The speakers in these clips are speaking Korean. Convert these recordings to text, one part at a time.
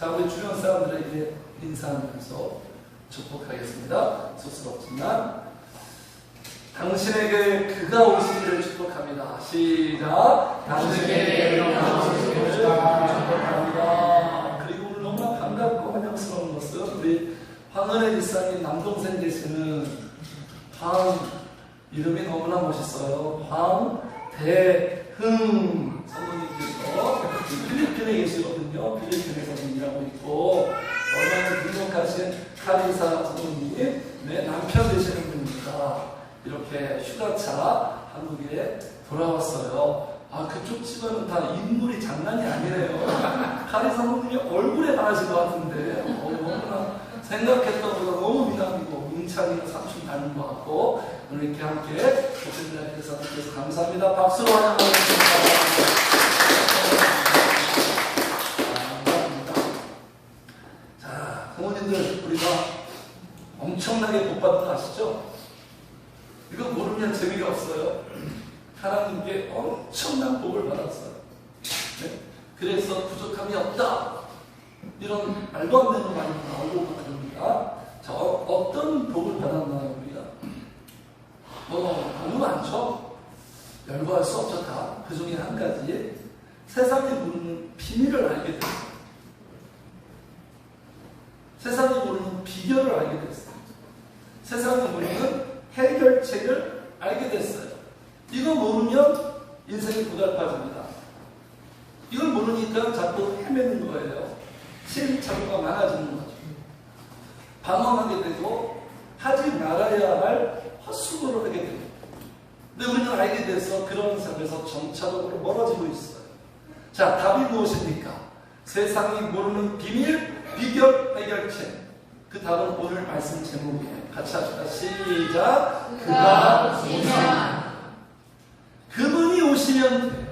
자, 우리 주변 사람들에게 인사하면서 축복하겠습니다. 쑥스럽지만 당신에게 그가 오시기를 축복합니다. 시작. 당신에게 그가 오시기를 축복합니다. 그리고 오늘 너무나 반갑고 환영스러운 것은 우리 황은혜 집사님 남동생 되시는 황, 이름이 너무나 멋있어요. 황대흥 성도님께서 필리핀에 계시거든요. 필리핀에서 일하고 있고 얼마나 등록하신 카리사 성도님, 네, 남편 되시는 분입니다. 이렇게 휴가차 한국에 돌아왔어요. 아, 그쪽 집안은 다 인물이 장난이 아니래요. 카리사 성도님이 얼굴에 반하신 것 같은데 너무나 생각했던 것보다 너무 미남이고 민찬이가 삼촌 닮은 것 같고 오늘 이렇게 함께 교수님들 대사님께서 감사합니다. 박수로 환영하겠습니다. 감사합니다. 자, 부모님들 우리가 엄청나게 복받은 거 아시죠? 이거 모르면 재미가 없어요. 하나님께 엄청난 복을 받았어요. 네? 그래서 부족함이 없다. 이런 말도 안 되는 말이 나오고 그럽니다. 자, 어떤 복을 받았나요, 우리가? 너무 많죠? 열거할 수 없죠, 다. 그 중에 한 가지. 세상이 모르는 비밀을 알게 됐어요. 세상이 모르는 비결을 알게 됐어요. 세상이 모르는 해결책을 알게 됐어요. 이거 모르면 인생이 고달파집니다. 이걸 모르니까 자꾸 헤매는 거예요. 시행착오가 많아지는 거죠. 방황하게 되고 하지 말아야 할 헛수고를 하게 됩니다. 근데 우리는 알게 돼서 그런 삶에서 점차적으로 멀어지고 있어요. 자, 답이 무엇입니까? 세상이 모르는 비밀, 비결, 해결책. 그 답은 오늘 말씀 제목이에요. 같이 합시다. 시작. 그가 오시면. 그분이 오시면 돼요.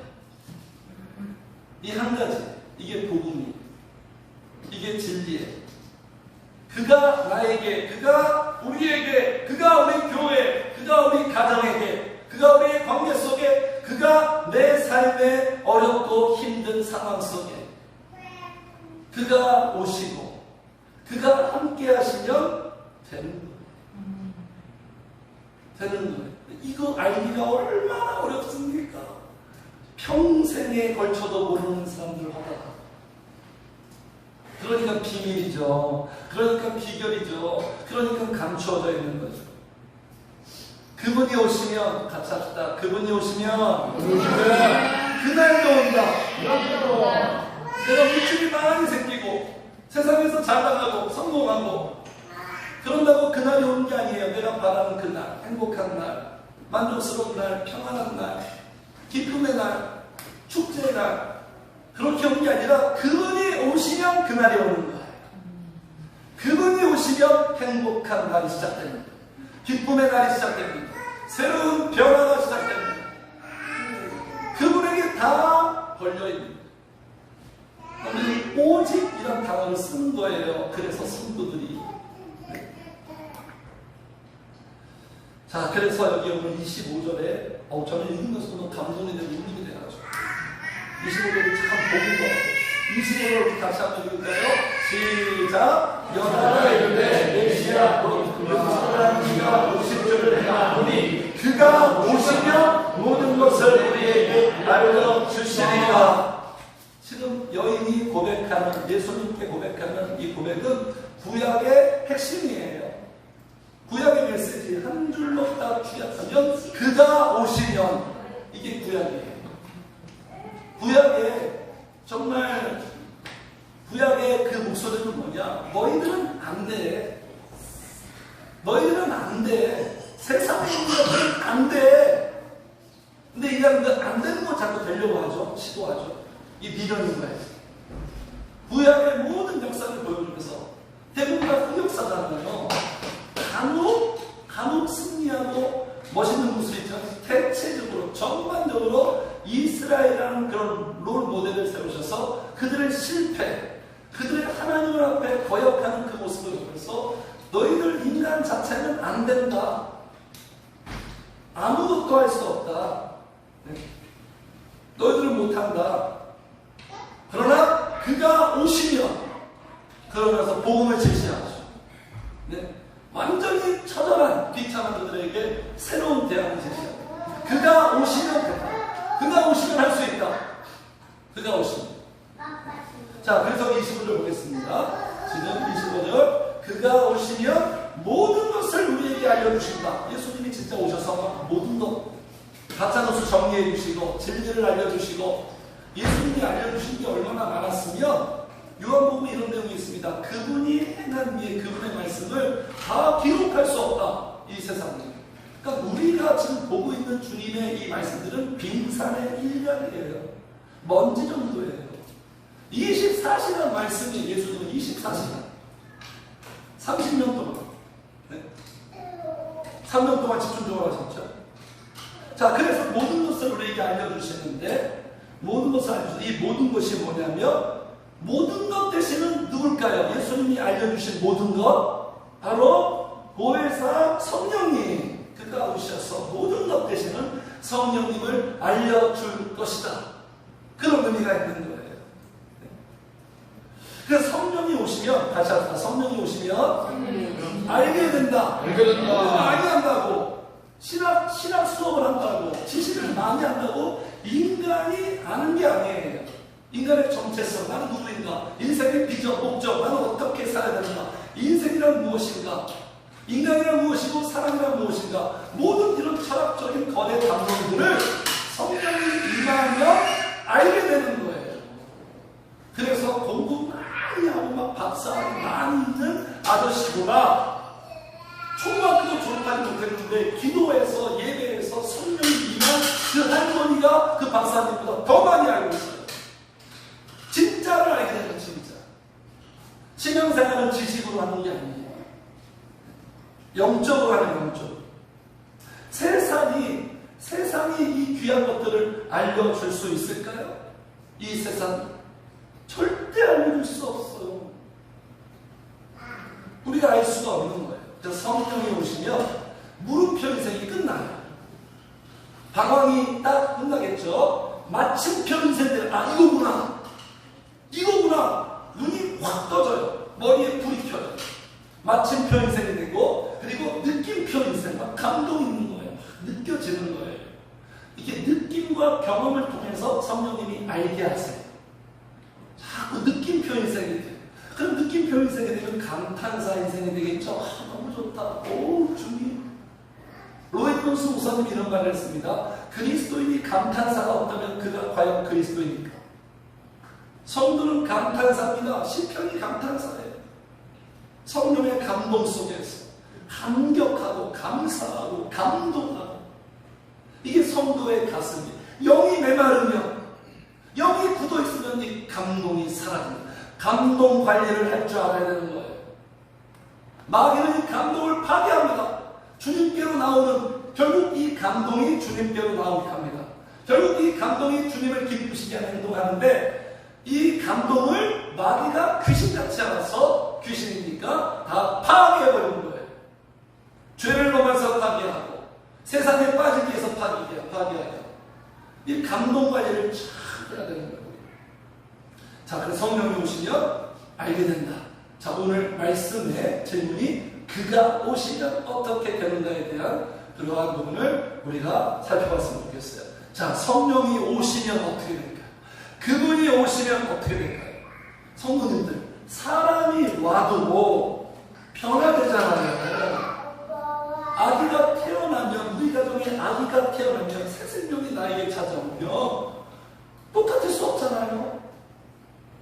이 한 가지. 이게 복음이에요. 이게 진리예요. 그가 나에게, 그가 우리에게, 그가 우리 교회, 그가 우리 가정에게, 그가 우리의 관계 속에, 그가 내 삶의 어렵고 힘든 상황 속에 그가 오시고 그가 함께 하시면 되는 거예요. 되는 거예요. 이거 알기가 얼마나 어렵습니까? 평생에 걸쳐도 모르는 사람들 하다가. 그러니까 비밀이죠. 그러니까 비결이죠. 그러니까 감추어져 있는 거죠. 그분이 오시면, 같이 합시다. 그분이 오시면 그날도 온다. 내가 물질이 많이 생기고 세상에서 잘 나가고 성공하고 그런다고 그날이 오는 게 아니에요. 내가 바라는 그날, 행복한 날, 만족스러운 날, 평안한 날, 기쁨의 날, 축제의 날, 그렇게 오는 게 아니라 그분이 오시면 그날이 오는 거예요. 그분이 오시면 행복한 날이 시작됩니다. 기쁨의 날이 시작됩니다. 새로운 변화가 시작됩니다. 그분에게 다 걸려있습니다. 오직 이런 단어를 쓰는 거예요. 그래서 성도들이. 자, 그래서 여기 오늘 25절에 저는 읽으면서 너무 감동이 되고 울림이 돼가지고 25절이 참 복인 것 같아요. 25절을 같이 한번 읽을까요? 시작. 여호와가 이르되 메시아 곧 그분은 네가 오실 줄을 내가 보니 그가 오시면 모든 것을 우리에게 알려주시리라. 지금 여인이 고백하는, 예수님께 고백하는 이 고백은 구약의 핵심이에요. 구약의 메시지 한 줄로 딱 요약하면 그가 오시면, 이게 구약이에요. 구약의 정말 구약의 그 목소리는 뭐냐? 너희들은 안 돼. 너희들은 안 돼. 세상에 있는 것들은 안 돼. 근데 이 사람들 안 되는 거 자꾸 되려고 하죠. 시도하죠. 이 미련인 거예요. 구약의 모든 역사를 보여주면서 대부분 다 흑역사잖아요. 간혹 승리하고 멋있는 모습이지만 대체적으로 전반적으로 이스라엘이라는 그런 롤 모델을 세우셔서 그들의 실패, 그들의 하나님 앞에 거역하는 그 모습을 보면서 너희들 인간 자체는 안 된다. 아무것도 할 수 없다. 너희들은 못한다. 그러나 그가 오시면 그러면서 복음을 제시하죠. 네. 완전히 처절한 비참한 자들에게 새로운 대안을 제시합니다. 그가 오시면 된다. 그가 오시면 할 수 있다. 그가 오시면. 자, 그래서 25절 보겠습니다. 지금 25절. 그가 오시면 모든 것을 우리에게 알려주신다. 예수님이 진짜 오셔서 모든 것, 가짜뉴스 정리해 주시고 진리를 알려주시고 예수님이 알려주신 게 얼마나 많았으면 요한복음에 이런 내용이 있습니다. 그분이 행한 일, 그분의 말씀을 다 기록할 수 없다. 이 세상에. 그러니까 우리가 지금 보고 있는 주님의 이 말씀들은 빙산의 일각이에요. 먼지 정도예요. 24시간 말씀이 예수님은 24시간. 30년 동안. 네? 3년 동안 집중적으로 하셨죠. 자, 그래서 모든 것을 우리에게 알려주시는데 모든 것을 알려주시는데 이 모든 것이 뭐냐면 모든 것 대신은 누굴까요? 예수님이 알려주신 모든 것 바로 보혜사 성령님 그가 오셔서 모든 것 대신은 성령님을 알려줄 것이다. 그런 의미가 있는 거예요. 그래서 성령이 오시면 다시 합시다. 성령이 오시면 알게 된다. 많이 한다고 신학 수업을 한다고 지식을 많이 한다고 인간이 아는 게 아니에요. 인간의 정체성, 나는 누구인가? 인생의 비전, 목적, 나는 어떻게 살아야 되는가? 인생이란 무엇인가? 인간이란 무엇이고 사람이란 무엇인가? 모든 이런 철학적인 거대 감동들을 성령이 임하면 알게 되는 거예요. 그래서 공부 많이 하고 막 박사학위 많이 있는 아저씨보다 초등학교도 졸업하지 못했는데 기도에서 예배에서 성령이 임한 그 할머니가 그 박사님보다 더 많이 알고 있어요. 진짜를 알게 되는 진짜. 신앙생활은 지식으로 하는 게 아니에요. 영적으로 하는 영적으로. 세상이 이 귀한 것들을 알려줄 수 있을까요? 이 세상 절대 알려줄 수 없어요. 우리가 알 수가 없는 거예요. 그래서 성령이 오시면 물음표 인생이 끝나요. 방황이 딱 끝나겠죠. 마침표 인생들 이거구나 눈이 확 떠져요. 머리에 불이 켜요. 마침표 인생이 되고 그리고 느낌표 인생 막 감동이 있는 거예요. 느껴지는 거예요. 이게 느낌과 경험을 통해서 성령님이 알게 하세요. 자꾸 느낌표 인생이 돼요. 그럼 느낌표 인생이 되면 감탄사 인생이 되겠죠. 너무 좋다. 오 주님. 로이드 존스 목사님이 이런 말을 했습니다. 그리스도인이 감탄사가 없다면 그가 과연 그리스도인입니까? 성도는 감탄사입니다. 시편이 감탄사예요. 성령의 감동 속에서 감격하고 감사하고 감동하고 이게 성도의 가슴이 영이 메마르면 영이 굳어있으면 이 감동이 사라집니다. 감동 관리를 할 줄 알아야 되는 거예요. 마귀는 이 감동을 파괴합니다. 주님께로 나오는 결국 이 감동이 주님께로 나오게 합니다. 결국 이 감동이 주님을 기쁘시게 하는 행동하는데 이 감동을 마귀가 귀신같이 알아서 귀신이니까 다 파괴해버리는 거예요. 죄를 범해서 파괴하고 세상에 빠지기 위해서 파괴하고 이 감동 관리를 잘 해야 되는 거예요. 자, 그래서 성령이 오시면 알게 된다. 자, 오늘 말씀의 질문이 그가 오시면 어떻게 되는가에 대한 그러한 부분을 우리가 살펴봤으면 좋겠어요. 자, 성령이 오시면 어떻게 될까요? 그분이 오시면 어떻게 될까요? 성도님들, 사람이 와도 변화되잖아요. 아기가 태어나면, 우리 가정에 아기가 태어나면 새 생명이 나에게 찾아오면 똑같을 수 없잖아요.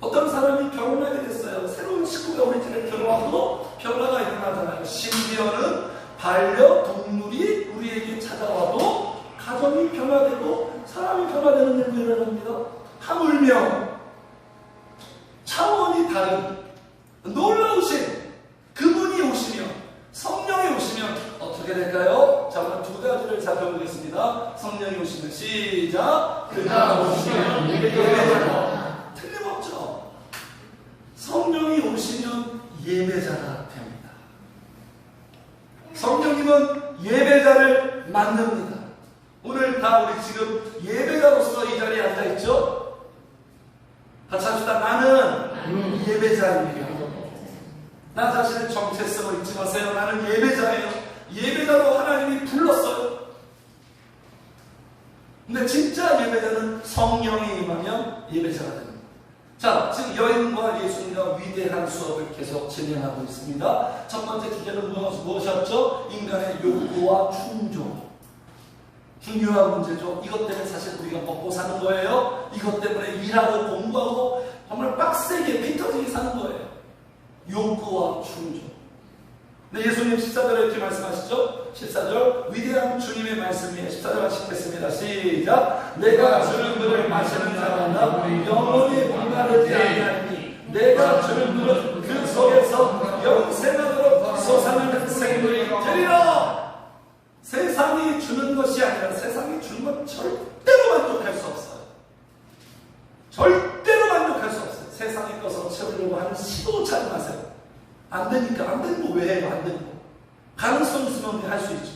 어떤 사람이 결혼하게 됐어요. 새로운 식구가 우리 집에 들어와도 변화가 일어나잖아요. 심지어는 반려동물이 우리에게 찾아와도 가정이 변화되고 사람이 변화되는 일도 일어납니다. 하물며 차원이 다른 놀라우신 그분이 오시면 성령이 오시면 어떻게 될까요? 자, 오늘 두 가지를 살펴보겠습니다. 성령이 오시면 시작. 그가 오시면 예배자가 틀림없죠. 성령이 오시면 예배자가 됩니다. 성령님은 예배자를 만듭니다. 오늘 다 우리 지금 예배자로서 이 자리에 앉아있죠? 같이 합시다. 나는 예배자입니다. 나 자신의 정체성을 잊지 마세요. 나는 예배자예요. 예배자로 하나님이 불렀어요. 근데 진짜 예배자는 성령이 임하면 예배자가 됩니다. 자, 지금 여인과 예수님과 위대한 수업을 계속 진행하고 있습니다. 첫 번째 주제는 무엇이었죠? 인간의 욕구와 충동. 중요한 문제죠. 이것 때문에 사실 우리가 먹고 사는 거예요. 이것 때문에 일하고 공부하고 정말 빡세게 피 터지게 사는 거예요. 욕구와 충동. 네, 예수님 14절에 이렇게 말씀하시죠. 14절 위대한 주님의 말씀이에요. 14절 하시겠습니다. 시작. 내가 주는 물을 마시는 자마다 영원히 목마르지 아니하니 내가 주는 물은 그 속에서 영생하도록 솟아나는 생물이 되리라. 세상이 주는 것이 아니라 세상이 주는 건 절대로 만족할 수 없어요. 절대로 만족할 수 없어요. 세상의 것을 채우려고 하는 시도 차지 마세요. 안 되니까. 안 되는 거 왜 해요? 안 되는 거. 가능성 있으면 할 수 있죠.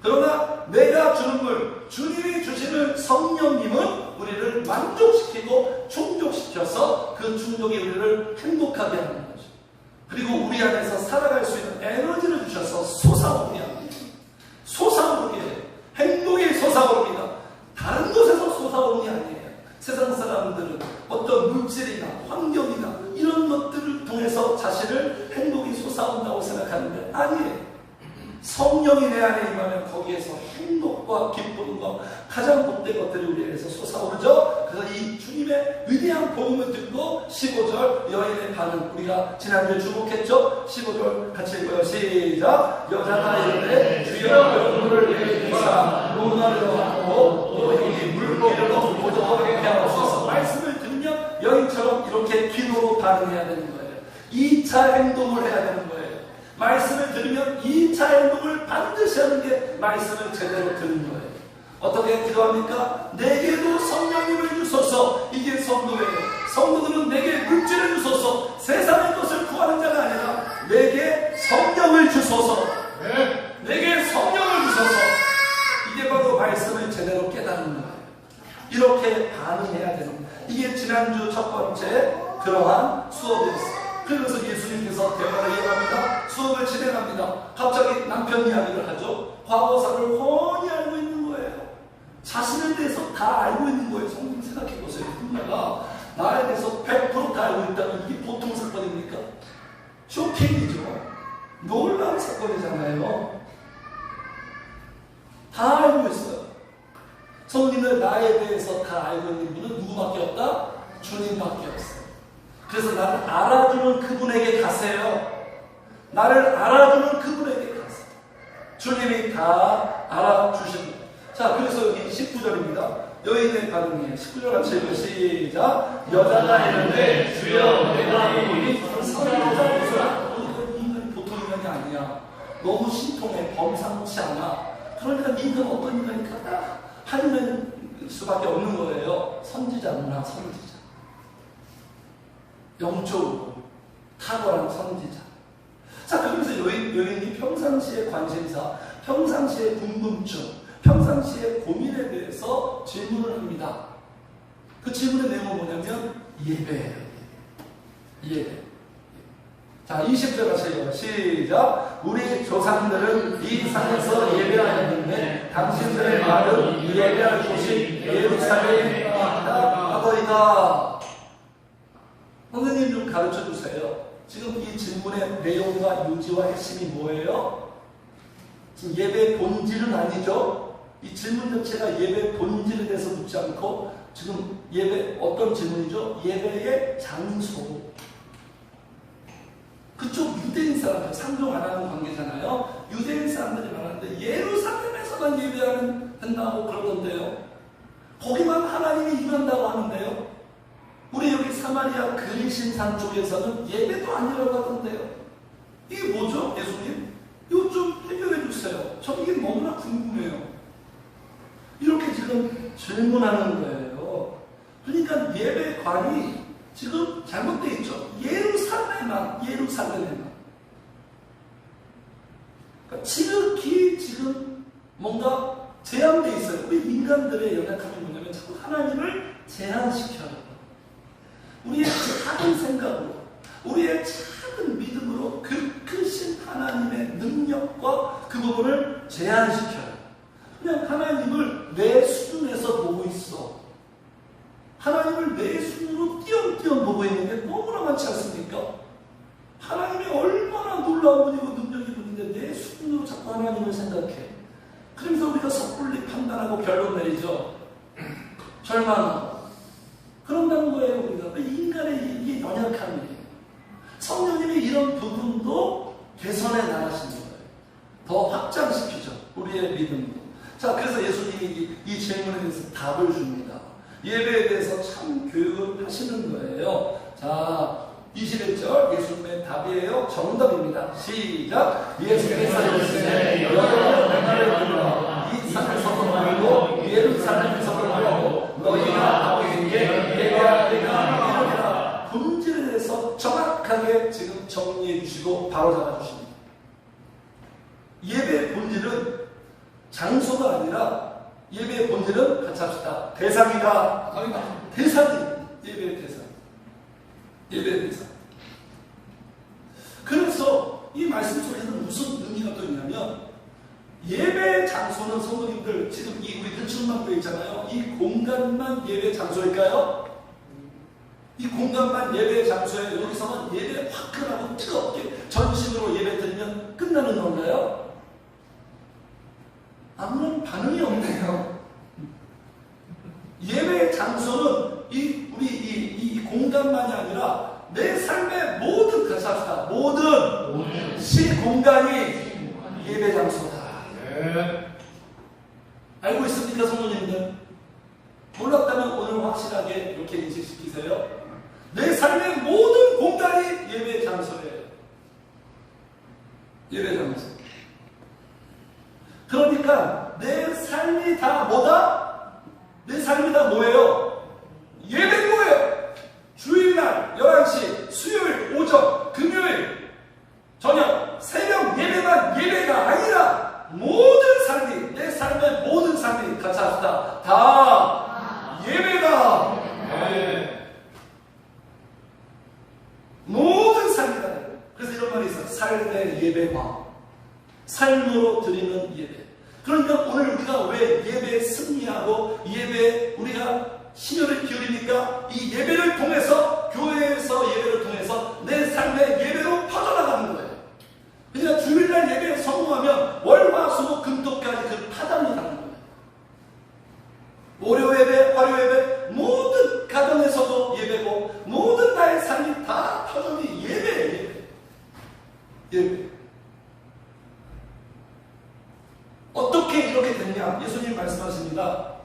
그러나 내가 주는 물, 주님이 주시는 성령님은 우리를 만족시키고 충족시켜서 그 충족이 우리를 행복하게 하는 거죠. 그리고 우리 안에서 살아갈 수 있는 에너지를 주셔서 솟아오르게 합니다. 솟아오르게 해요. 행복이 솟아오릅니다. 다른 곳에서 솟아오르는 게 아니에요. 세상 사람들은 어떤 물질이나 환경이나 이런 것들을 통해서 자신을 행복이 솟아온다고 생각하는데 아니에요. 성령이 내 안에 임하면 거기에서 행복과 기쁨과 가장 복된 것들이 우리 안에서 솟아오르죠. 그래서 이 주님의 위대한 복음을 듣고 15절 여인의 반응, 우리가 지난주에 주목했죠. 15절 같이 읽어요. 시작. 여자가 이르되 주여 물을 내게 주사 목마르다 하고 너희에게 물기름으로 보조하게 하옵소서. 말씀을 들으면 여인처럼 이렇게 기도로 반응해야 되는 거예요. 2차 행동을 해야 되는 거예요. 말씀을 들으면 2차 행동을 반드시 하는 게 말씀을 제대로 듣는 거예요. 어떻게 기도합니까? 내게도 성령님을 주소서. 이게 성도예요. 성도들은 내게 물질을 주소서. 세상의 것을 구하는 자가 아니라 내게 성령을 주소서. 내게 성령을 주소서. 이게 바로 말씀을 제대로 깨닫는 거예요. 이렇게 반응해야 되는 거예요. 이게 지난주 첫 번째 그러한 수업이었어요. 그래서 예수님께서 대화를 이어갑니다. 수업을 진행합니다. 갑자기 남편 이야기를 하죠. 과거사를 훤히 알고 있는 거예요. 자신에 대해서 다 알고 있는 거예요. 성님 생각해 보세요. 누군가가 나에 대해서 100% 다 알고 있다면 이게 보통 사건입니까? 쇼킹이죠. 놀라운 사건이잖아요. 다 알고 있어요. 성님을 나에 대해서 다 알고 있는 분은 누구밖에 없다? 주님밖에 없어요. 그래서 나를 알아주는 그분에게 가세요. 나를 알아주는 그분에게 가세요. 주님이 다 알아주십니다. 자, 그래서 여기 19절입니다. 여인의 반응이에요. 19절 같이 읽어 시작. 여자가 이르되 주여 내가 보니 선지자로서 인간이 보통 인간이 아니야. 너무 신통해. 범상치 않아. 그러니까 인간은 어떤 인간일까? 하는 수밖에 없는 거예요. 선지자구나. 선지자. 영적으로 탁월한 선지자. 자, 그러면서 여인이 평상시의 관심사, 평상시의 궁금증, 평상시의 고민에 대해서 질문을 합니다. 그 질문의 내용은 뭐냐면 예배예요. 예배. 자, 20절 같이 읽어요. 시작. 우리 조상들은 이 산에서 예배하였는데 당신들의 말은 예배할 곳이 예루살렘에 있다 하더이다. 선생님 좀 가르쳐 주세요. 지금 이 질문의 내용과 요지와 핵심이 뭐예요? 지금 예배의 본질은 아니죠? 이 질문 자체가 예배의 본질에 대해서 묻지 않고 지금 예배 어떤 질문이죠? 예배의 장소. 그쪽 유대인 사람들, 상종 안 하는 관계잖아요. 유대인 사람들이 많았는데 예루살렘에서만 예배하는 된다고 그러던데요. 거기만 하나님이 임한다고 하는데요. 우리 여기 사마리아 그리신산 쪽에서는 예배도 아니라고 하던데요. 이게 뭐죠, 예수님? 이거 좀 해결해 주세요. 저 이게 너무나 궁금해요. 이렇게 지금 질문하는 거예요. 그러니까 예배관이 지금 잘못되어 있죠. 예루살렘만. 그러니까 지극히 지금 뭔가 제한되어 있어요. 우리 인간들의 연약함이 뭐냐면 자꾸 하나님을 제한시켜요. 우리의 작은 생각으로, 우리의 작은 작은 믿음으로 그 크신 하나님의 능력과 그 부분을 제한시켜요. 그냥 하나님을 내 수준에서 보고 있어. 하나님을 내 수준으로 띄엄띄엄 보고 있는 게 너무나 많지 않습니까? 하나님이 얼마나 놀라운 분이고 능력이 분인데 내 수준으로 자꾸 하나님을 생각해. 그러면서 우리가 섣불리 판단하고 결론 내리죠. 절망하고. 그런다는 거예요. 우리가 인간의 이게 연약한 일이에요. 성령님이 이런 부분도 개선해 나가시는 거예요. 더 확장시키죠. 우리의 믿음도. 자, 그래서 예수님이 이 질문에 대해서 답을 줍니다. 예배에 대해서 참 교육을 하시는 거예요. 자, 21절 예수님의 답이에요. 정답입니다. 시작. 예수께서 이르시되 너희는 내 말을 들으라. 이 산에서 말고 예루살렘에서 말고 너희가 아버지께 예배할 때가 이르리라. 본질에 대해서 정확하게 지금 정리해 주시고 바로 잡아 주십니다. 예배의 본질은 장소가 아니라 예배의 본질은 같이 합시다. 대상이다. 대상이 예배의 대상. 예배의 대상. 그래서 이 말씀 속에는 무슨 의미가 또 있냐면 예배의 장소는 성도님들 지금 이 우리 들춤만교회 있잖아요. 이 공간만 예배 장소일까요? 이 공간만 예배 장소에 여기서만 예배 화끈하고 뜨겁게 전심으로 예배 드리면 끝나는 건가요? 아무런 반응이 없네요. 예배의 장소는 이 공간만이 아니라 내 삶의 모든 같이 합시다. 모든 시공간이 예배 장소다. 네. 알고 있습니까, 성도님들? 몰랐다면 오늘 확실하게 이렇게 인식시키세요. 내 삶의 모든 공간이 예배 장소예요. 예배 장소. 그러니까 내 삶이 다 뭐다? 내 삶이 다 뭐예요? 예배인 거예요. 주일날 11시, 수요일 오전, 금요일 저녁, 새벽 예배만 예배가 아니라 모든 삶이, 내 삶의 모든 삶이 같이 합시다. 다 예배다. 네. 모든 삶이다. 그래서 이런 말이 있어요. 삶의 예배와 삶으로 드리는 예배. 그러니까 오늘 우리가 왜 예배에 승리하고 예배에 우리가 신혈을 기울이니까 이 예배를 통해서 교회에서 예배를 통해서 내 삶의 예배로 퍼져나가는 거예요. 그러니까 주일날 예배에 성공하면 월화수목 금토까지 그 파장이 가는 거예요. 월요 예배, 화요 예배, 모든 가정에서도 예배고 모든 나의 삶이 다 터전이 예배예요. 예배. 예배. 어떻게 이렇게 됐냐? 예수님 말씀하십니다.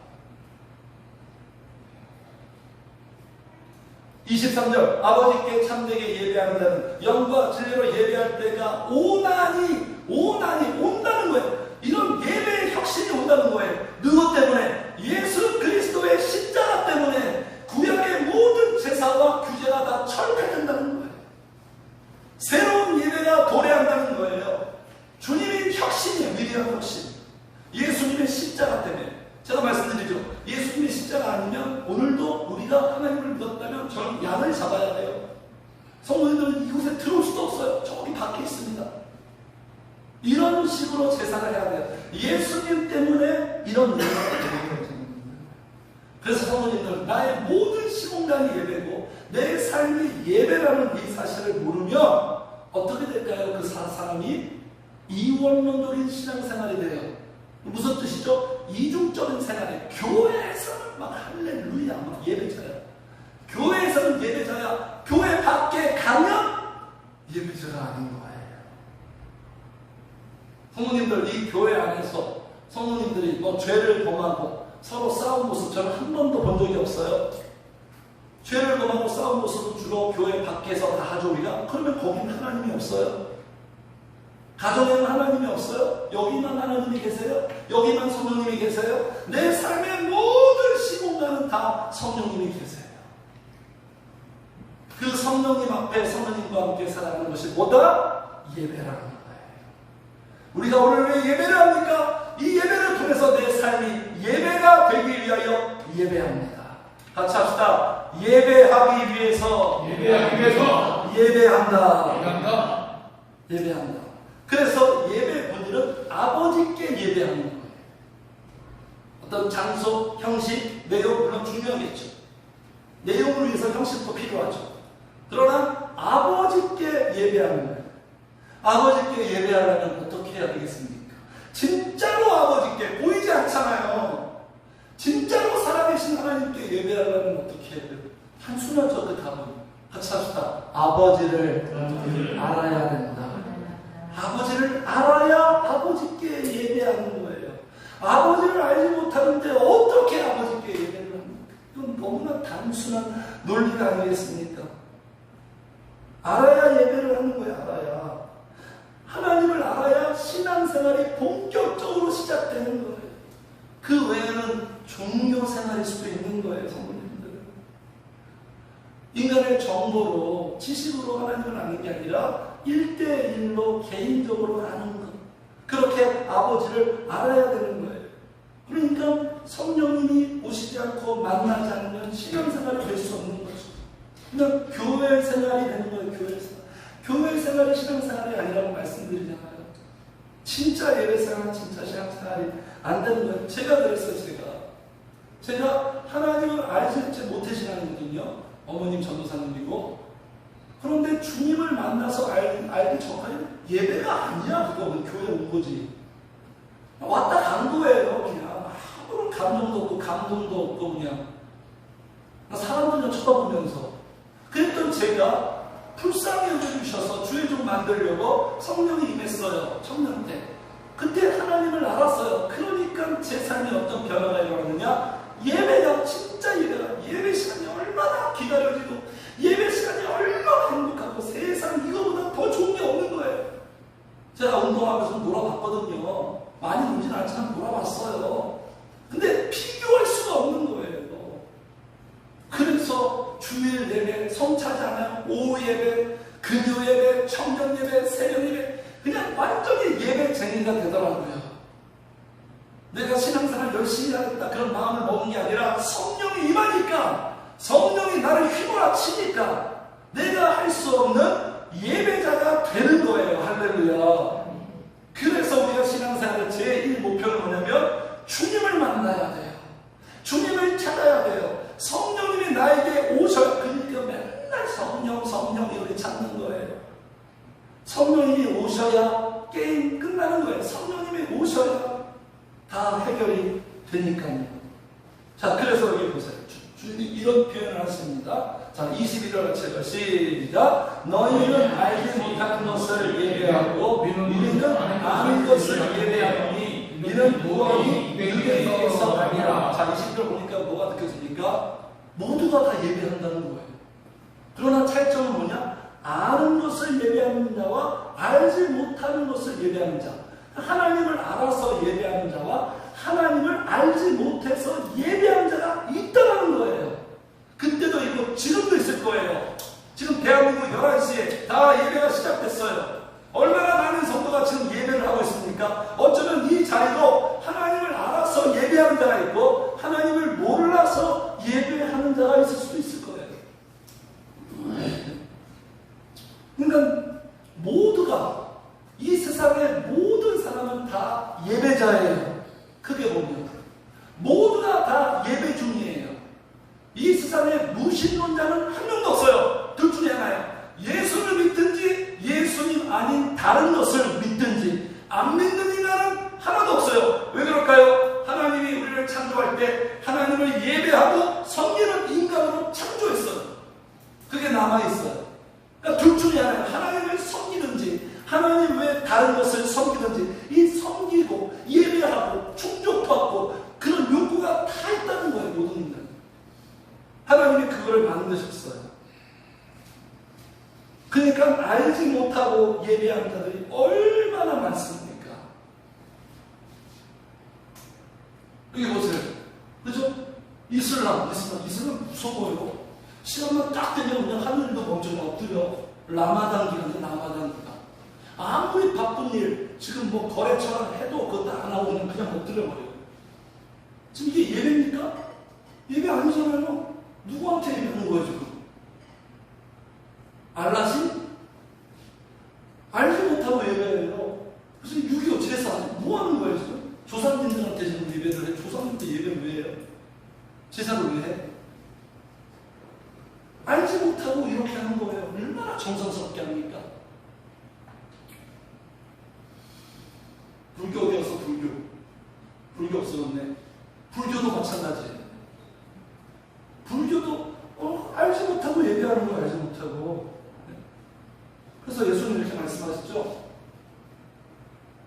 23절 아버지께 참되게 예배하는 자는 영과 진리로 예배할 때가 오나니 온다는 거예요. 이런 예배의 혁신이 온다는 거예요. 누구 때문에? 예수 그리스도의 십자가 때문에 구약의 모든 제사와 규제가 다 철폐된다는 거예요. 새로운 예배가 도래한다는 거예요. 주님의 혁신이에요. 위대한 혁신. 예수님의 십자가 때문에. 제가 말씀드리죠. 예수님의 십자가 아니면 오늘도 우리가 하나님을 믿었다면 저는 양을 잡아야 돼요. 성도님들은 이곳에 들어올 수도 없어요. 저기 밖에 있습니다. 이런 식으로 제사를 해야 돼요. 예수님 때문에 이런 예배가 되는 거예요. 그래서 성도님들, 나의 모든 시공간이 예배고 내 삶이 예배라는 이 사실을 모르면 어떻게 될까요? 그 사람이 이원론적인 신앙생활이 돼요. 무슨 뜻이죠? 이중적인 생활에 교회에서는 막 할렐루야 막 예배자야. 교회에서는 예배자야. 교회 밖에 가면 예배자가 아닌 거예요. 성도님들, 이 교회 안에서 성도님들이 뭐 죄를 범하고 서로 싸운 모습 저는 한 번도 본 적이 없어요. 죄를 범하고 싸운 모습은 주로 교회 밖에서 다 하죠 우리가. 그러면 거기는 하나님이 없어요. 가정에는 하나님이 없어요? 여기만 하나님이 계세요? 여기만 성령님이 계세요? 내 삶의 모든 시공간은 다 성령님이 계세요. 그 성령님 앞에 성령님과 함께 살아가는 것이 뭐다? 예배라는 거예요. 우리가 오늘 왜 예배를 합니까? 이 예배를 통해서 내 삶이 예배가 되기 위하여 예배합니다. 같이 합시다. 예배하기 위해서 예배한다. 예배한다. 그래서 예배의 본질은 아버지께 예배하는 거예요. 어떤 장소, 형식, 내용 물론 중요하겠죠. 내용을 위해서 형식도 필요하죠. 그러나 아버지께 예배하는 거예요. 아버지께 예배하려면 어떻게 해야 되겠습니까? 진짜로 아버지께, 보이지 않잖아요. 진짜로 살아계신 하나님께 예배하려면 어떻게 해야 돼요? 단순하죠, 그 답은. 같이 합시다. 아버지를 알아야 된다. 아버지를 알아야 아버지께 예배하는 거예요. 아버지를 알지 못하는데 어떻게 아버지께 예배를 합니까? 이건 너무나 단순한 논리가 아니겠습니까? 알아야 예배를 하는 거예요. 알아야. 하나님을 알아야 신앙생활이 본격적으로 시작되는 거예요. 그 외에는 종교 생활일 수도 있는 거예요. 성도님들. 인간의 정보로, 지식으로 하나님을 아는 게 아니라 1대1로 개인적으로 아는 것. 그렇게 아버지를 알아야 되는 거예요. 그러니까 성령님이 오시지 않고 만나지 않으면 신앙생활이 될 수 없는 거죠. 그냥 교회 생활이 되는 거예요. 교회 생활. 교회 생활이 신앙생활이 아니라고 말씀드리잖아요. 진짜 예배 생활, 진짜 신앙생활이 안 되는 거예요. 제가 그랬어요. 제가 하나님을 알지 못해 신앙이거든요. 어머님 전도사님이고. 그런데 주님을 만나서 알기 전까지 예배가 아니야. 그거는 교회 온 거지. 왔다 간 거예요. 그냥 아무런 감정도 없고 감동도 없고 그냥 사람들만 쳐다보면서. 그랬던 제가 불쌍히 여겨주셔서 주의 종 만들려고 성령이 임했어요. 청년 때. 그때 하나님을 알았어요. 그러니까 제 삶에 어떤 변화가 일어났느냐? 예배가 진짜 예배 시간이 얼마나 기다려지고 예배 시간이 얼마나 행복하고 세상 이거보다 더 좋은 게 없는 거예요. 제가 운동하면서 놀아봤거든요. 많이 놀진 않지만 놀아봤어요. 근데 비교할 수가 없는 거예요. 그래서 주일 예배, 성차지 않아요. 오후 예배, 금요 예배, 청년 예배, 새벽 예배, 그냥 완전히 예배쟁이가 되더라고요. 내가 신앙생활 열심히 하겠다 그런 마음을 먹은 게 아니라 성령이 임하니까, 성령이 나를 휘몰아치니까 내가 할 수 없는 예배자가 되는 거예요. 할렐루야. 그래서 우리가 신앙생활의 제1 목표는 뭐냐면 주님을 만나야 돼요. 주님을 찾아야 돼요. 성령님이 나에게 오셔야. 그러니까 맨날 성령 이렇게 찾는 거예요. 성령님이 오셔야 게임 끝나는 거예요. 성령님이 오셔야 다 해결이 되니까요. 자, 그래서 여기 보세요. 주님이 이런 표현을 하십니다. 자, 21절 제가 시작. 너희는 알지 못하는 것을 예배하고 우리는 아는 것을 예배하노니 이는 무언이 너희에게서 아니라. 자, 20절 보니까 뭐가 느껴집니까? 모두가 다 예배한다는 거예요. 그러나 차이점은 뭐냐? 아는 것을 예배하는 자와 알지 못하는 것을 예배하는 자. 하나님을 알아서 예배하는 자와 하나님을 알지 못해서 예배하는 자가 있다는 거예요. 그때도 있고 지금도 있을 거예요. 지금 대한민국 11시에 다 예배가 시작됐어요. 얼마나 많은 성도가 지금 예배를 하고 있습니까? 어쩌면 이 자리도 하나님을 알아서 예배하는 자가 있고 하나님을 몰라서 예배하는 자가 있을 수도 있을 거예요. 그러니까 모두가, 이 세상의 모든 사람은 다 예배자예요. 크게 보면 모두가 다 예배 중이에요. 이 세상에 무신론자는 한 명도 없어요. 둘 중에 하나예요. 예수를 믿든지 예수님 아닌 다른 것을 믿든지 안 믿는 인간은 하나도 없어요. 왜 그럴까요? 하나님이 우리를 창조할 때 하나님을 예배하고 섬기는 인간으로 창조했어요. 그게 남아있어요. 그러니까 둘 중에 하나예요. 하나님을 섬기든지 하나님 외에 다른 것을 섬기든지, 이 섬기고 예배하고 충족받고 그런 욕구가 다 있다는 거예요. 모든 인간. 하나님이 그거를 만드셨어요. 그러니까 알지 못하고 예배하는 자들이 얼마나 많습니까? 여기 보세요. 그죠? 이슬람 무서워요. 시간만 딱 되면 그냥 하늘도 멈춰서 엎드려. 라마단 기간에 라마단 기간. 아무리 바쁜 일, 지금 뭐 거래처럼 해도 그것도 안 하고 그냥 엎드려버려요. 지금 이게 예배입니까? 예배 아니잖아요. 누구한테 예배하는 거예요, 지금? 알라신? 못하고 이렇게 하는 거예요. 얼마나 정성스럽게 합니까? 불교 어디 갔어? 불교 없어졌네. 불교도 마찬가지예요. 불교도 알지 못하고 예배하는 거 알지 못하고. 그래서 예수님 이렇게 말씀하셨죠.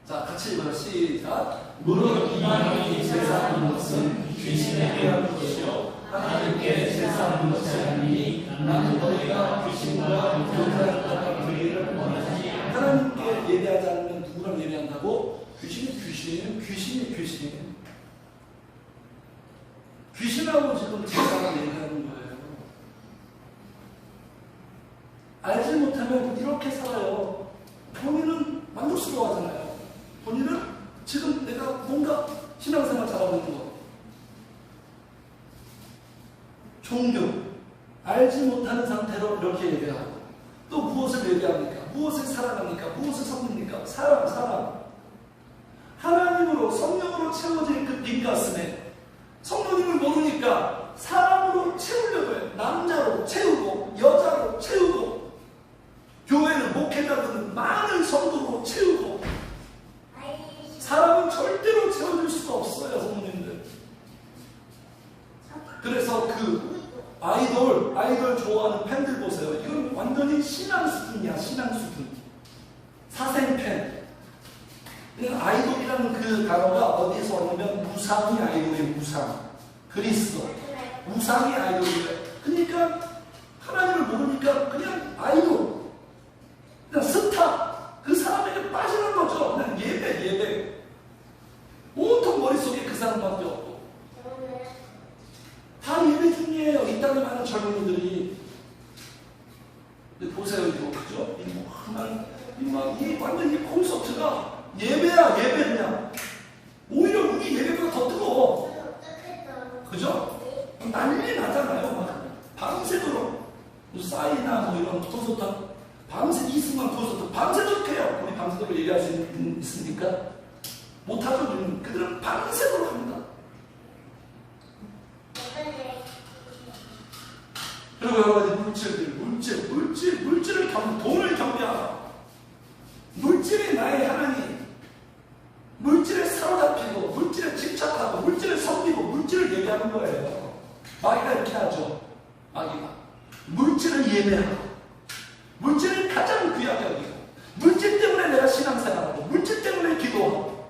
자, 같이 읽어요. 시작. 무릇 이만희 제사하는 것은 귀신에게 하는 것이요 하나님께 제사하는 것이 아니니 나는 너희가 귀신과 교사였다가 그리를 원하지 않다. 하나님께 예배하지 않으면 누구랑 예배한다고? 귀신이. 귀신하고 지금 제사가 얘기하는 거예요. 알지 못하면 이렇게 살아요. 본인은 만족스러워하잖아요. 본인은 지금 내가 뭔가 신앙생활 잘하고 있는 거. 종교. 알지 못하는 상태로 이렇게 얘기하고 또 무엇을 얘기합니까? 무엇을 사랑합니까? 무엇을 섬깁니까? 사랑. 하나님으로 성령으로 채워질 그 빈 가슴에 성령님을 모르니까 사람으로 채우려고 해요. 남자로 채우고 여자로 채우고 교회는 목회자들은 많은 성도로 채우고 사람은 절대로 채워줄 수가 없어요. 성도님들. 그래서 그 아이돌 좋아하는 팬들 보세요. 이건 완전히 신앙 수준이야. 신앙 수준. 사생팬. 아이돌이라는 그 단어가 어디에서 왔냐면 우상이 아이돌이에요. 우상. 그리스도. 우상이 아이돌이에요. 그러니까 하나님을 모르니까 그냥 아이돌. 그냥 스타. 그 사람에게 빠지는 거죠. 그냥 예배. 온통 머릿속에 그 사람밖에 없고. 다 예배 중이에요. 이 땅에 많은 젊은이들이. 근데 보세요, 이거. 그죠? 이 완전 이 콘서트가 예배야, 예배 그냥. 오히려 우리 예배보다 더 뜨거워. 그죠? 난리 나잖아요. 막 밤새도록. 싸이나 뭐 이런 콘서트, 밤새 이승만 콘서트, 밤새도록 해요. 우리 밤새도록 얘기할 수 있습니까? 못하죠. 그들은 밤새도록 합니다. 그리고 여러 가지 물질을 돈을 경배하라. 물질이 나의 하나님. 물질에 사로잡히고, 물질에 집착하고, 물질을 섬기고, 물질을 예배하는 거예요. 마귀가 이렇게 하죠. 마귀가. 물질을 예배하고, 물질을 가장 귀하게 여기고, 물질 때문에 내가 신앙생활하고, 물질 때문에 기도하고,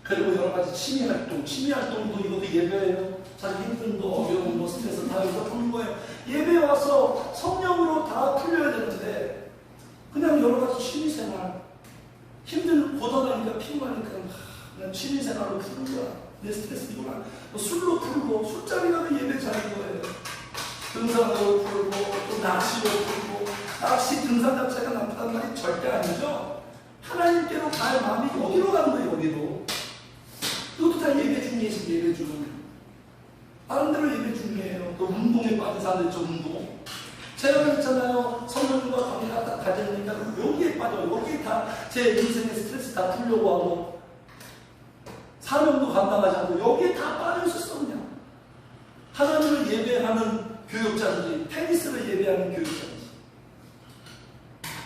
그리고 여러 가지 취미활동도 이것도 예배예요. 자기 힘든 거, 어려운 거, 스트레스 다 여기서 푸는 거예요. 예배 와서 성령으로 다 풀려야 되는데, 그냥 여러 가지 취미생활, 힘든 고단하니까 피곤하니까 그냥 취미생활로 푸는 거야. 내 스트레스 이거나 술로 풀고, 술자리 가면 예배 자는 거예요. 등산으로 풀고, 또 낚시로 풀고, 낚시 등산 자체가 나쁘단 말이 절대 아니죠. 하나님께로 갈 마음이 여기로 가는 거예요. 여기로. 이것도 다 예배 중이에요. 예배 중. 다른 데로 예배 중이에요. 또 운동에 빠진 사람들 있죠. 운동. 제가 그랬잖아요. 성령과 관계가 딱 가지니까 여기에 빠져요. 여기에 다 제 인생의 스트레스 다 풀려고 하고 사명도 감당하지 않고 여기에 다 빠져 있었어. 그냥 하나님을 예배하는 교육자인지 테니스를 예배하는 교육자인지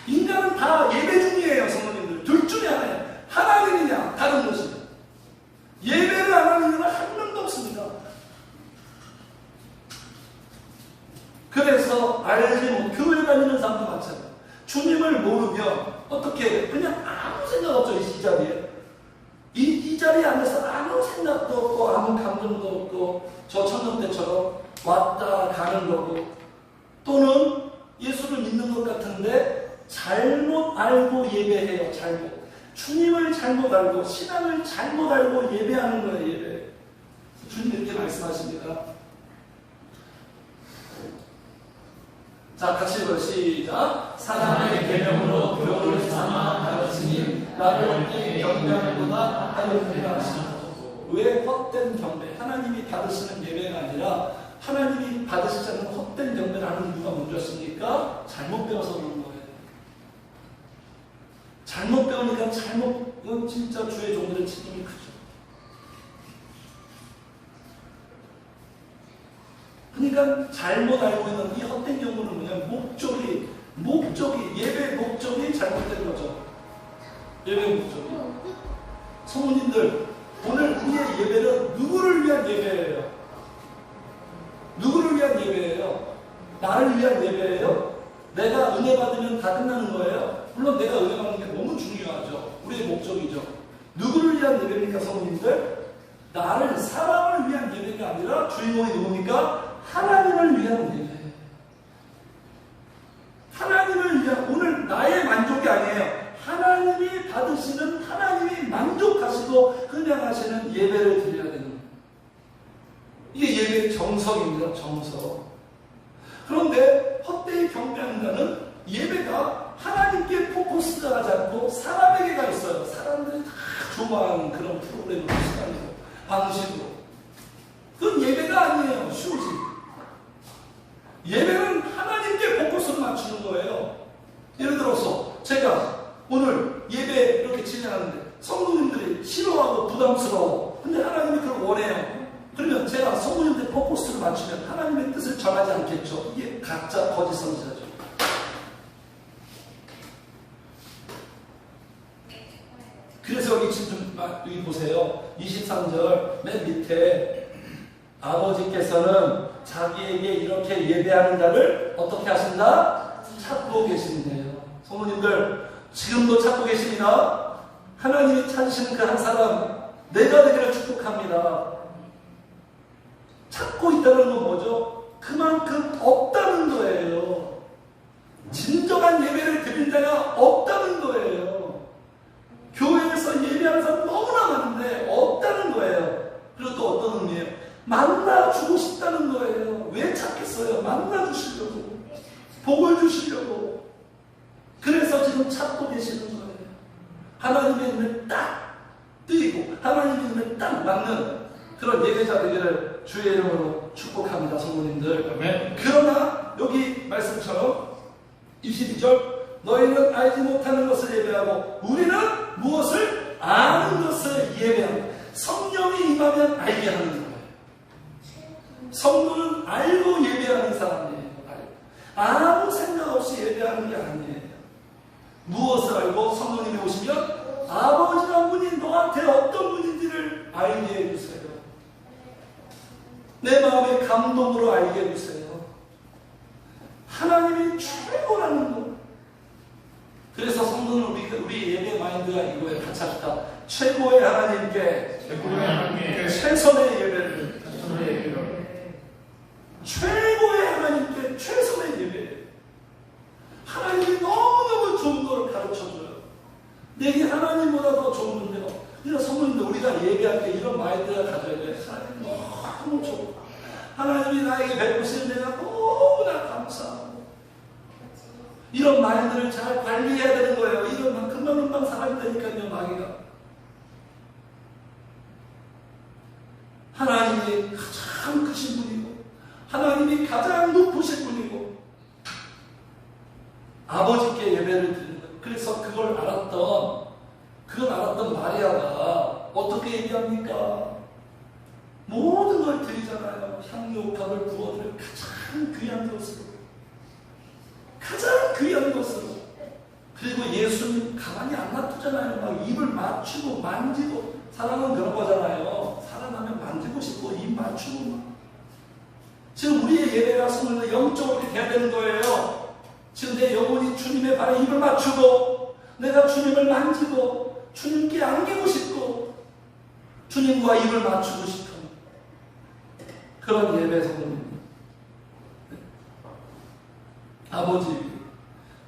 인간은 다 예배 중이에요. 성도님들. 둘 중에 하나예요. 하나님이냐 다른 것이냐. 예배를 안 하는 이유는 한 명도 없습니다. 그래서 교회 다니는 사람도 마찬가지예요. 주님을 모르면 어떻게 그냥 아무 생각 없죠. 이 자리에. 이 자리에 앉아서 아무 생각도 없고 아무 감정도 없고 저 청년 때처럼 왔다 가는 거고 또는 예수를 믿는 것 같은데 잘못 알고 예배해요. 주님을 잘못 알고 신앙을 잘못 알고 예배하는 거예요. 예배. 주님 이렇게 말씀하십니다. 자, 같이 읽어요. 시작. 사람의 계명으로 교훈을 삼아 가르치니 나를 헛된 경배하는구나 하였느니라 하시고. 왜 헛된 경배? 하나님이 받으시는 예배가 아니라 하나님이 받으시지 않는 헛된 경배를 하는 이유가 뭔지였습니까? 잘못 배워서 그런 거예요. 잘못 배우니까 이건 진짜 주의 종들의 책임이 크죠. 우리가 잘못 알고 있는 이 헛된 경우는 뭐냐면 목적이 예배의 목적이 잘못된 거죠. 예배의 목적이. 성도님들, 오늘 우리의 예배는 누구를 위한 예배예요? 누구를 위한 예배예요? 나를 위한 예배예요? 내가 은혜 받으면 다 끝나는 거예요? 물론 내가 은혜 받는 게 너무 중요하죠. 우리의 목적이죠. 누구를 위한 예배입니까, 성도님들? 나를, 사람을 위한 예배가 아니라 주인공이 누굽니까? 하나님을 위한 예배. 하나님을 위한, 오늘 나의 만족이 아니에요. 하나님이 받으시는, 하나님이 만족하시고 흥량하시는 예배를 드려야 되는 거예요. 이게 예배의 정석입니다. 정석. 그런데 헛되이 경배하는 자는 예배가 하나님께 포커스가 하지 않고 사람에게 가 있어요. 사람들이 다 좋아하는 그런 프로그램으로 시간이고 방식으로. 그건 예배가 아니에요. 쉬우지. 예배는 하나님께 포커스를 맞추는 거예요. 예를 들어서 제가 오늘 예배 이렇게 진행하는데 성도님들이 싫어하고 부담스러워. 근데 하나님이 그걸 원해요. 그러면 제가 성도님들 포커스를 맞추면 하나님의 뜻을 전하지 않겠죠. 이게 가짜 거짓 선지자죠. 그래서 여기 지금 여기 보세요. 23절 맨 밑에 아버지께서는 자기에게 이렇게 예배하는 자를 어떻게 하신다? 찾고 계신대요. 성도님들 지금도 찾고 계십니다. 하나님이 찾으시는 그 한 사람 내가 되기를 축복합니다. 찾고 있다는 건 뭐죠? 그만큼 없다는 거예요. 진정한 예배를 드린 자가 없다는 거예요. 교회에서 예배하는 사람 너무나 많은데 없다는 거예요. 그리고 또 어떤 의미예요? 만나주고 싶다는 거예요. 왜 찾겠어요? 만나주시려고. 복을 주시려고. 그래서 지금 찾고 계시는 거예요. 하나님의 눈에 딱 뜨이고 하나님의 눈에 딱 맞는 그런 예배자 되기를 주의 이름으로 축복합니다. 성도님들. 네. 그러나 여기 말씀처럼 22절 너희는 알지 못하는 것을 예배하고 우리는 무엇을 아는 것을 예배한다. 성령이 임하면 알게 하는 거예요. 성도는 알고 예배하는 사람이에요. 아무 생각 없이 예배하는 게 아니에요. 무엇을 알고 성령님이 오시면 아버지란 분이 너한테 어떤 분인지를 알게 해주세요. 내 마음의 감동으로 알게 해주세요. 하나님이 최고라는 것. 그래서 성도는 우리 예배 마인드가 이거에 같이 합시다. 최고의 하나님께 최선의 예배를. 최고의 하나님께 최선의 예배. 하나님이 너무너무 좋은 걸 가르쳐줘요. 내게 하나님보다 더 좋은 건데요. 그러니까 성도님들 우리가 예배할 때 이런 마인드가 가져야 돼요. 하나님 너무 좋아. 하나님이 나에게 베푸시는 내가 너무나 감사하고. 이런 마인드를 잘 관리해야 되는 거예요. 이런 금방금방 사람이 되니까요. 마귀가. 하나님이 가장 크신 분이고 하나님이 가장 높으신 분이고 아버지께 예배를 드리는 거예요. 그래서 그걸 알았던 마리아가 어떻게 얘기합니까? 모든 걸 드리잖아요. 향유옥합을 부어드려 가장 귀한 것으로. 가장 귀한 것으로. 그리고 예수님 가만히 안 놔두잖아요. 막 입을 맞추고 만지고. 사랑은 그런 거잖아요. 사랑하면 만지고 싶고 입 맞추고 막. 지금 우리의 예배가 성도는 영적으로 돼야 되는 거예요. 지금 내 영혼이 주님의 발에 입을 맞추고 내가 주님을 만지고 주님께 안기고 싶고 주님과 입을 맞추고 싶은 그런 예배 성도입니다. 아버지.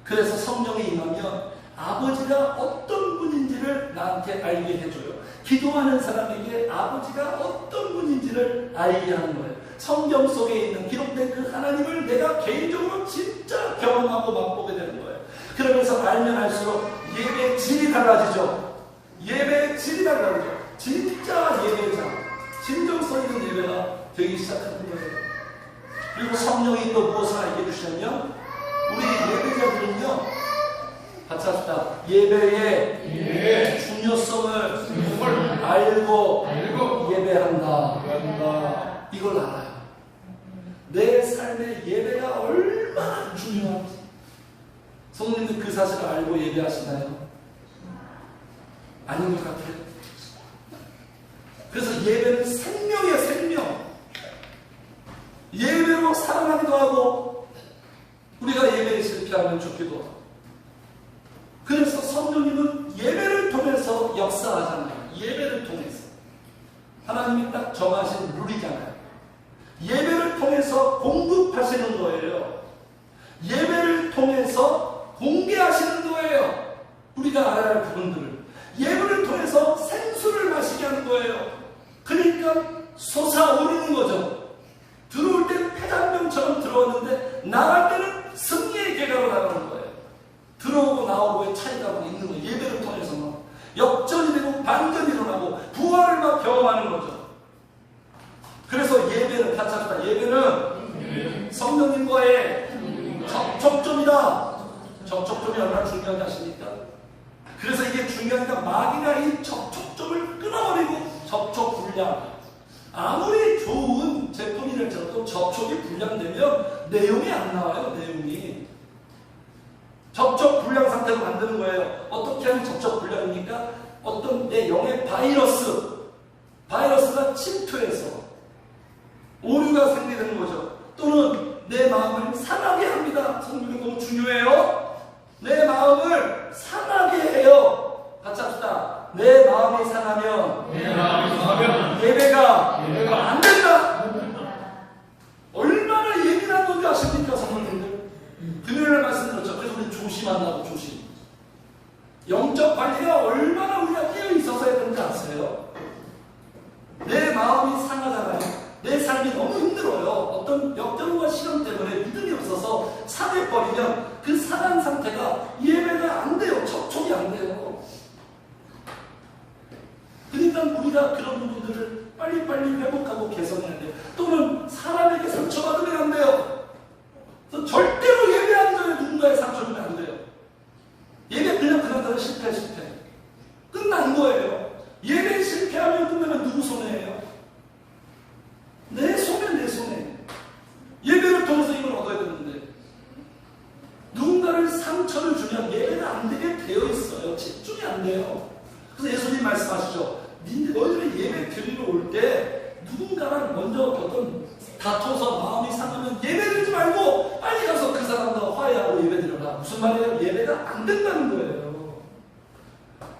그래서 성령이 임하면 아버지가 어떤 분인지를 나한테 알게 해줘요. 기도하는 사람에게 아버지가 어떤 분인지를 알게 하는 거예요. 성경 속에 있는 기록된 그 하나님을 내가 개인적으로 진짜 경험하고 맛보게 되는 거예요. 그러면서 알면 알수록 예배의 질이 달라지죠. 예배의 질이 달라지죠. 진짜 예배자, 진정성 있는 예배가 되기 시작하는 거예요. 그리고 성령이 또 무엇을 알게 해주시냐면 우리 예배자들은요, 같이 합시다. 예배의 중요성을 알고 예배한다. 이걸 알아요. 내 삶의 예배가 얼마나 중요한지 성도님들 그 사실을 알고 예배하시나요? 아닌 것 같아요. 그래서 예배는 생명이에요, 생명. 예배로 살아나기도 하고 우리가 예배에 실패하면 죽기도 하고. 그래서 성령님은 예배를 통해서 역사하잖아요. 예배를 통해서. 하나님이 딱 정하신 룰이잖아요. 예배를 통해서 공급하시는 거예요. 예배를 통해서 공개하시는 거예요. 우리가 알아야 할 부분들을. 예배를 통해서 생수를 마시게 하는 거예요. 그러니까 솟아오르는 거죠. 들어올 때는 폐장병처럼 들어왔는데 나갈 때는 승리의 계가로 나가는 거예요. 들어오고 나오고의 차이가 막 있는 거예요. 예배를 통해서만 역전이 되고 반전이 일어나고 부활을 막 경험하는 거죠. 그래서 예배는 같이 합시다. 예배는 성령님과의 접촉점이다. 접촉점이 얼마나 중요한지 아십니까? 그래서 이게 중요하니까 마귀가 이 접촉점을 끊어버리고 접촉 불량. 아무리 좋은 제품이랄지라도 접촉이 불량되면 내용이 안 나와요. 내용이. 접촉 불량 상태로 만드는 거예요. 어떻게 하면 접촉 불량입니까? 어떤 내 영의 바이러스가 침투해서 오류가 생기는 거죠. 또는 내 마음을 상하게 합니다. 성경이 너무 중요해요. 내 마음을 상하게 해요. 같이 합시다. 내 마음이 상하면 예배가 안 된다. 얼마나 예민한 건지 아십니까, 성도님들? 금요일날 말씀드렸죠. 그래서 우리 조심한다고, 조심. 영적 관리가 얼마나 우리가 깨어 있어서 해야 되는지 아세요? 내 마음이 상하잖아요. 내 삶이 너무 힘들어요. 어떤 역경과 시험 때문에 믿음이 없어서 상해버리면 그 상한 상태가 예배가 안 돼요. 접촉이 안 돼요. 그러니까 우리가 그런 부분들을 빨리빨리 회복하고 개선해야 돼요. 또는 사람에게 상처받으면 안 돼요. 그래서 절대로 예배하기 전에 누군가의 상처 주면 안 돼요. 예배 그냥 실패. 끝난 거예요. 예배 실패하면 끝나면 누구 손해예요? 내 손해. 예배를 통해서 이걸 얻어야 되는데 누군가를 상처를 주면 예배가 안 되게 되어 있어요. 집중이 안 돼요. 그래서 예수님 말씀하시죠. 너희들이 예배 드리러 올 때 누군가랑 먼저 어떤 다퉈서 마음이 상하면 예배 드리지 말고 빨리 가서 그 사람과 화해하고 예배 드려라. 무슨 말이에요? 예배가 안 된다는 거예요.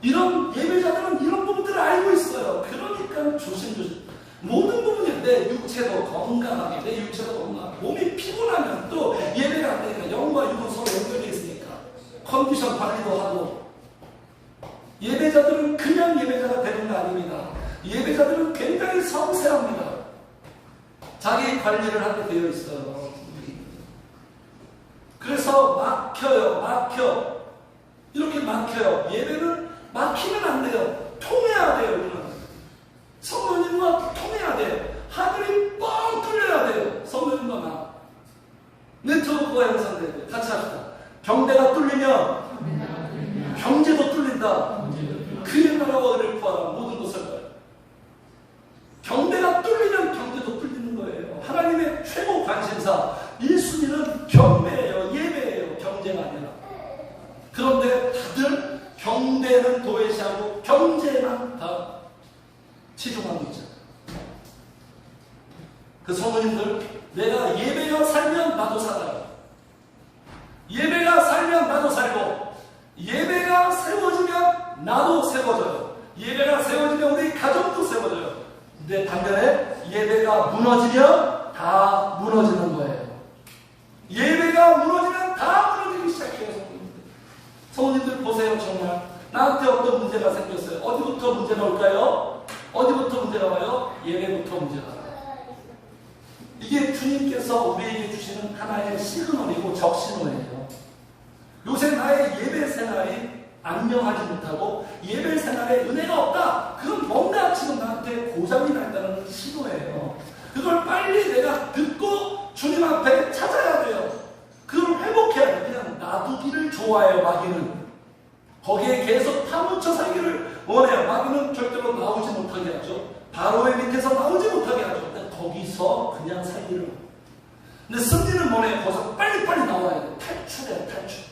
이런 예배자들은 이런 부분들을 알고 있어요. 그러니까 조심조심. 모든 부분이 내 육체도 건강하게, 몸이 피곤하면 또 예배가 안 되니까 영과 육은 서로 연결되어 있으니까 컨디션 관리도 하고. 예배자들은 그냥 예배자가 되는 거 아닙니다. 예배자들은 굉장히 섬세합니다. 자기 관리를 하게 되어 있어요. 그래서 막혀. 이렇게 막혀요. 예배는 막히면 안 돼요. 통해야 돼요. 우리는 성도님과 통해야 돼요. 하늘이 뻥 뚫려야 돼요. 성도님과 나. 네트워크가 형성돼야 돼요. 같이 합시다. 경대가 뚫리면 경제도 뚫린다. 그의 나라와 의를 구하라. 모든 것을 봐요. 경대가 뚫리면 경제도 뚫리는 거예요. 하나님의 최고 관심사 1순위는 경배예요. 예배예요. 경제가 아니라. 그런데 다들 경배는 도외시하고 경제만 다 치중하고 있잖아요. 그 성도님들, 내가 예배가 살면 나도 살아요. 예배가 살면 나도 살고, 예배가 세워지면 나도 세워져요. 예배가 세워지면 우리 가족도 세워져요. 근데 반면에 예배가 무너지면 다 무너지는 거예요. 예배가 무너지면 다 무너지기 시작해요. 성도님들 보세요. 정말 나한테 어떤 문제가 생겼어요. 어디부터 문제가 올까요? 어디부터 문제가 와요? 예배부터 문제가 와요. 이게 주님께서 우리에게 주시는 하나의 시그널이고 적신호예요. 요새 나의 예배 생활이 안녕하지 못하고 예배 생활에 은혜가 없다. 그건 뭔가 지금 나한테 고장이 났다는 신호예요. 그걸 빨리 내가 듣고 주님 앞에 찾아야 돼요. 그걸 회복해야 돼요. 그냥 놔두기를 좋아해요. 마귀는. 거기에 계속 파묻혀 살기를 원해요. 마귀는 절대로 나오지 못하게 하죠. 바로의 밑에서 나오지 못하게 하죠. 거기서 그냥 살기를. 근데 승리는 뭐래? 거기서 빨리빨리 나와야 돼. 탈출해야 돼, 탈출.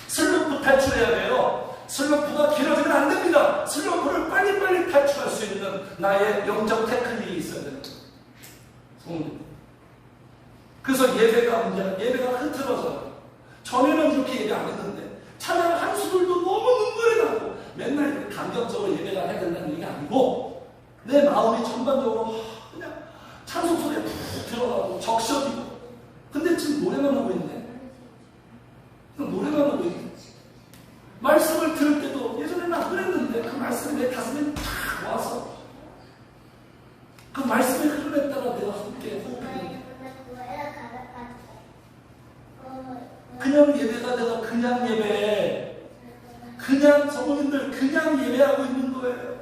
슬럼프 탈출해야 돼요. 슬럼프가 길어지면 안 됩니다. 슬럼프를 빨리빨리 탈출할 수 있는 나의 영적 테크닉이 있어야 됩니다. 그래서 예배가 문제야. 예배가 흐트러져요. 전에는 이렇게 예배 안 했는데 찬양 한 수들도 너무 눈물이 나고 맨날 감격적으로 예배가 해야 된다는 얘기가 아니고 내 마음이 전반적으로 그냥 찬송 소리에 푹 들어가고 적셔지고 근데 지금 노래만 하고 있네. 노래만 하고 있네. 말씀을 들을 때도 예전에는 안 그랬는데 그 말씀이 내 가슴에 탁 와서 그 말씀의 흐름에 따라 내가 함께 호흡하는 그냥 예배가 내가 그냥 예배 그냥 성도님들 그냥 예배하고 있는 거예요.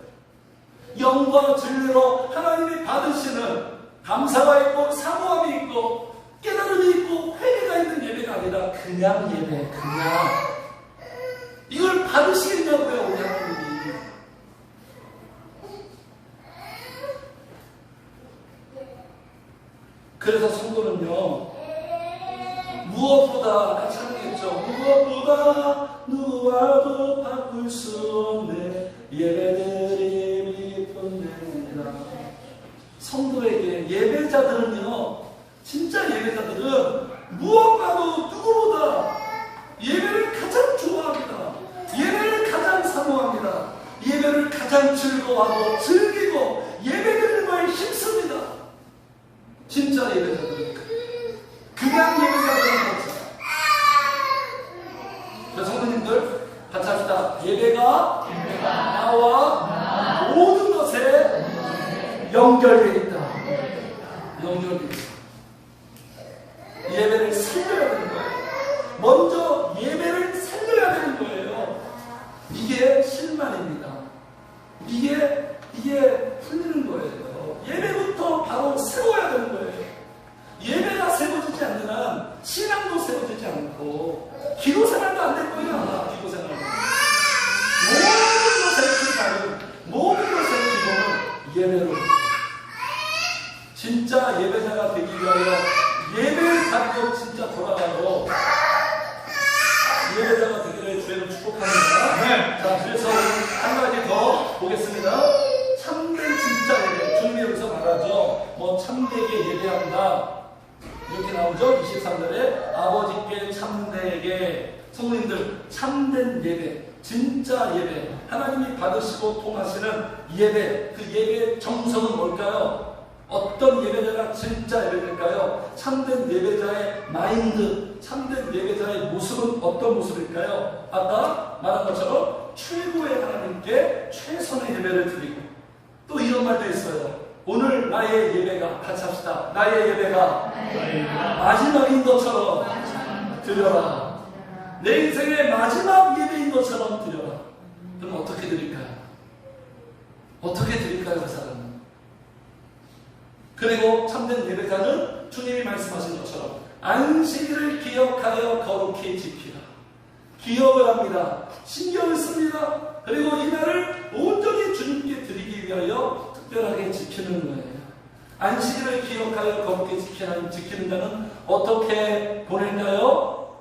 영과 진리로 하나님이 받으시는 감사가 있고 사모함이 있고 깨달음이 있고 회개가 있는 예배가 아니라 그냥 예배 그냥 이걸 받으시겠냐고요 우리 하나님이. 그래서 성도는요 무엇보다 아까 찬양했죠. 무엇보다 누구와도 바꿀 수 없는 예배드림이 뿐입니다. 성도에게 예배자들은요 진짜 예배자들은 무엇과도 누구보다 예배를 가장 좋아합니다. 예배를 가장 사모합니다. 예배를 가장 즐거워하고 즐기고 예배드리는 거에 힘씁니다. 진짜 예배자들은 그냥 예배자들은 없어요. 성도님들 같이 합시다. 예배가 나와 모든 것에 연결되어 있다. 연결되어 있다. 예배를 살려야 되는 거예요. 먼저 예배를 살려야 되는 거예요. 이게 실만입니다. 이게 풀리는 거예요. 예배부터 바로 세워야 되는 거예요. 예배가 세워지지 않는 한 신앙도 세워지지 않고 기도생활도 안 될 거예요. 아마 기도생활 모든 것의 기도는 모든 것의 기도는 예배로 진짜 예배자가 되기 위하여 예배를 잡고 진짜 돌아가고 예배자가 되기를 주의를 축복합니다. 네. 자, 그래서 한 가지 더 보겠습니다. 참된 진짜 예배. 주님이 여기서 말하죠. 뭐 참되게 예배한다. 이렇게 나오죠. 23절에 아버지께 참되게. 성도님들 참된 예배, 진짜 예배, 하나님이 받으시고 통하시는 예배, 그 예배의 정성은 뭘까요? 어떤 예배자가 진짜 예배자일까요? 참된 예배자의 마인드, 참된 예배자의 모습은 어떤 모습일까요? 아까 말한 것처럼 최고의 하나님께 최선의 예배를 드리고 또 이런 말도 있어요. 오늘 나의 예배가 같이 합시다. 나의 예배가 마지막인 것처럼 드려라. 내 인생의 마지막 예배인 것처럼 드려라. 그럼 어떻게 드릴까요? 어떻게 드릴까요? 그 사람은? 그리고 참된 예배자는 주님이 말씀하신 것처럼 안식일을 기억하여 거룩히 지키라. 기억을 합니다. 신경을 씁니다. 그리고 이날을 온전히 주님께 드리기 위하여 특별하게 지키는 거예요. 안식일을 기억하여 거룩히 지키는 자는 어떻게 보낼까요?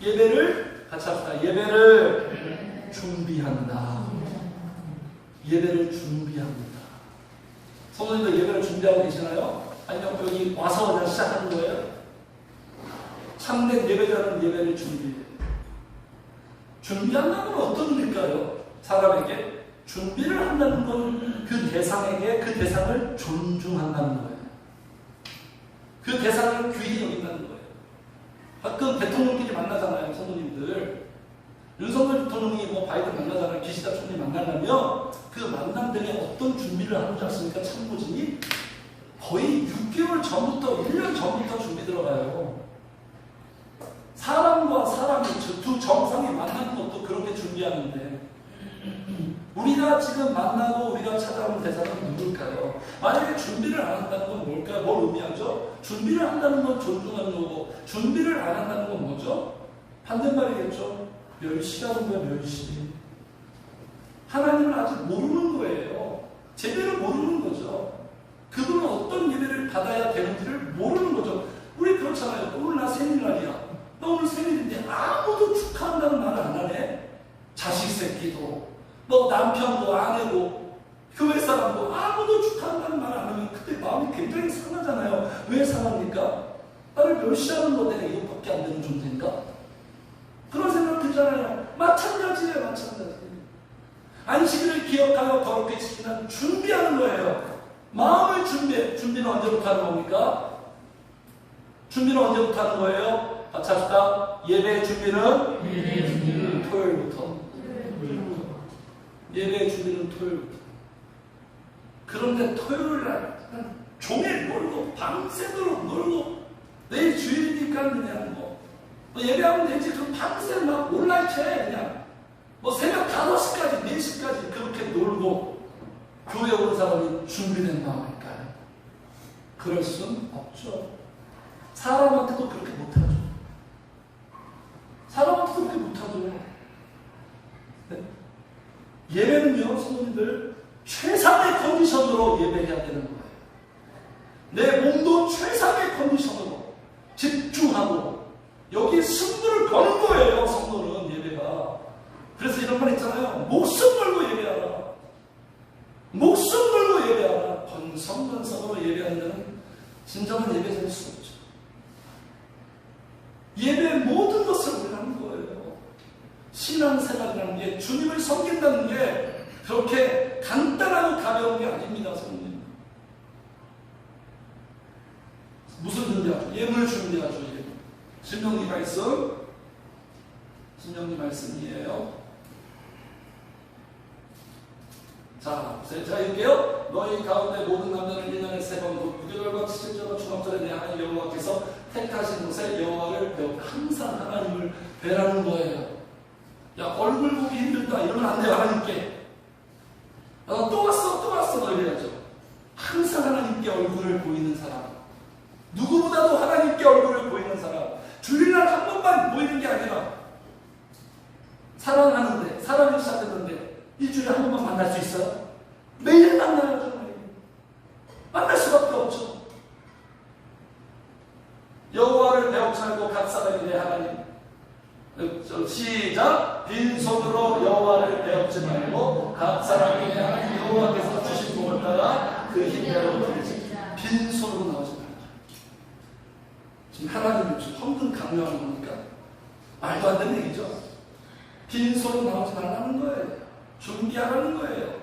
예배를 같이 합시다. 예배를 준비한다. 예배를 준비합니다. 성도님들 예배를 준비하고 계시나요? 아니면 여기 와서 그냥 시작하는 거예요? 참된 예배자는 예배를 준비해요. 준비한다는 건 어떤 의미일까요? 사람에게 준비를 한다는 건 그 대상에게 그 대상을 존중한다는 거예요. 그 대상을 귀히 여긴다는 거예요. 가끔 대통령끼리 만나잖아요, 성도님들. 윤석열 대통령이 뭐 바이든 만나잖아요. 기시다 총리 만나려면 그 만남 때문에 어떤 준비를 하는 줄 아십니까? 참모진이 거의 6개월 전부터 1년 전부터 준비 들어가요. 사람과 사람이 두 정상이 만나는 것도 그렇게 준비하는데 우리가 지금 만나고 우리가 찾아오는 대상은 누굴까요? 만약에 준비를 안 한다는 건 뭘까요? 뭘 의미하죠? 준비를 한다는 건 존중하는 거고 준비를 안 한다는 건 뭐죠? 반대말이겠죠? 멸시하는 거예요. 멸시. 하나님을 아직 모르는 거예요. 제대로 모르는 거죠. 그분은 어떤 예배를 받아야 되는지를 모르는 거죠. 우리 그런 나를 멸시하는 거 내가 이것밖에 안 되는 존재인가? 그런 생각 들잖아요. 마찬가지예요, 마찬가지. 안식일을 기억하여 거룩히 지키는 준비하는 거예요. 마음을 준비해. 준비는 언제부터 하는 겁니까? 준비는 언제부터 하는 거예요? 같이 합시다. 예배의 준비는 토요일부터. 예배의 준비는 토요일부터. 그런데 토요일 날 종일 놀고 밤새도록 놀고 내일 주일이니까 그냥 뭐 예배하면 되지. 그럼 밤새 막 온라인 해 그냥 뭐 새벽 5시까지 4시까지 그렇게 놀고 교회 오는 사람이 준비된 마음일까요? 그럴 순 없죠. 사람한테도 그렇게 못하죠. 사람한테도 그렇게 못하죠. 네? 예배는요, 성도님들 최상의 컨디션으로 예배해야 되는 거예요. 내 몸도 최상의 컨디션으로 집중하고 여기에 승부를 거는 거예요. 성도는 예배가. 그래서 이런 말 있잖아요. 목숨 걸고 예배하라. 목숨 걸고 예배하라. 건성건성으로 예배하는 데는 진정한 예배자일 수 없죠. 예배의 모든 것을 우리가 하는 거예요. 신앙생활이라는 게 주님을 섬긴다는 게 그렇게 간단하고 가벼운 게 아닙니다. 성도님. 무슨 준비하죠? 예물 준비하죠. 예물. 신명기 말씀이에요. 자, 제가 읽게요. 너희 가운데 모든 남자는 1년에 3번 곧 6개월과 7절과 주막절에 내 하나님 여호와께서 택하신 곳에 여호와를 배워. 항상 하나님을 배라는 거예요. 야, 얼굴 보기 힘들다 이러면 안 돼요. 하나님께 또 왔어 너 이래야죠. 항상 하나님께 얼굴을 보이는 사람, 누구보다도 하나님께 얼굴을 보이는 사람. 주일날 한 번만 보이는 게 아니라 사랑하는데, 사랑이 시작했는데 일주일에 한 번만 만날 수 있어요? 매일 만나야죠. 만날 수밖에 없죠. 여호와를 배우지 말고 각 사람이 내 하나님. 시작. 빈손으로 여호와를 배우지 말고 각 사람이 내 하나님 여호와께서 주신 복을 따라 그 힘대로 드리지. 빈손으로 나오지 말라. 지금 하나님이 지금 헌금 강요하는 겁니까? 말도 안 되는 얘기죠. 빈손으로 나오지 말라는 거예요. 준비하라는 거예요.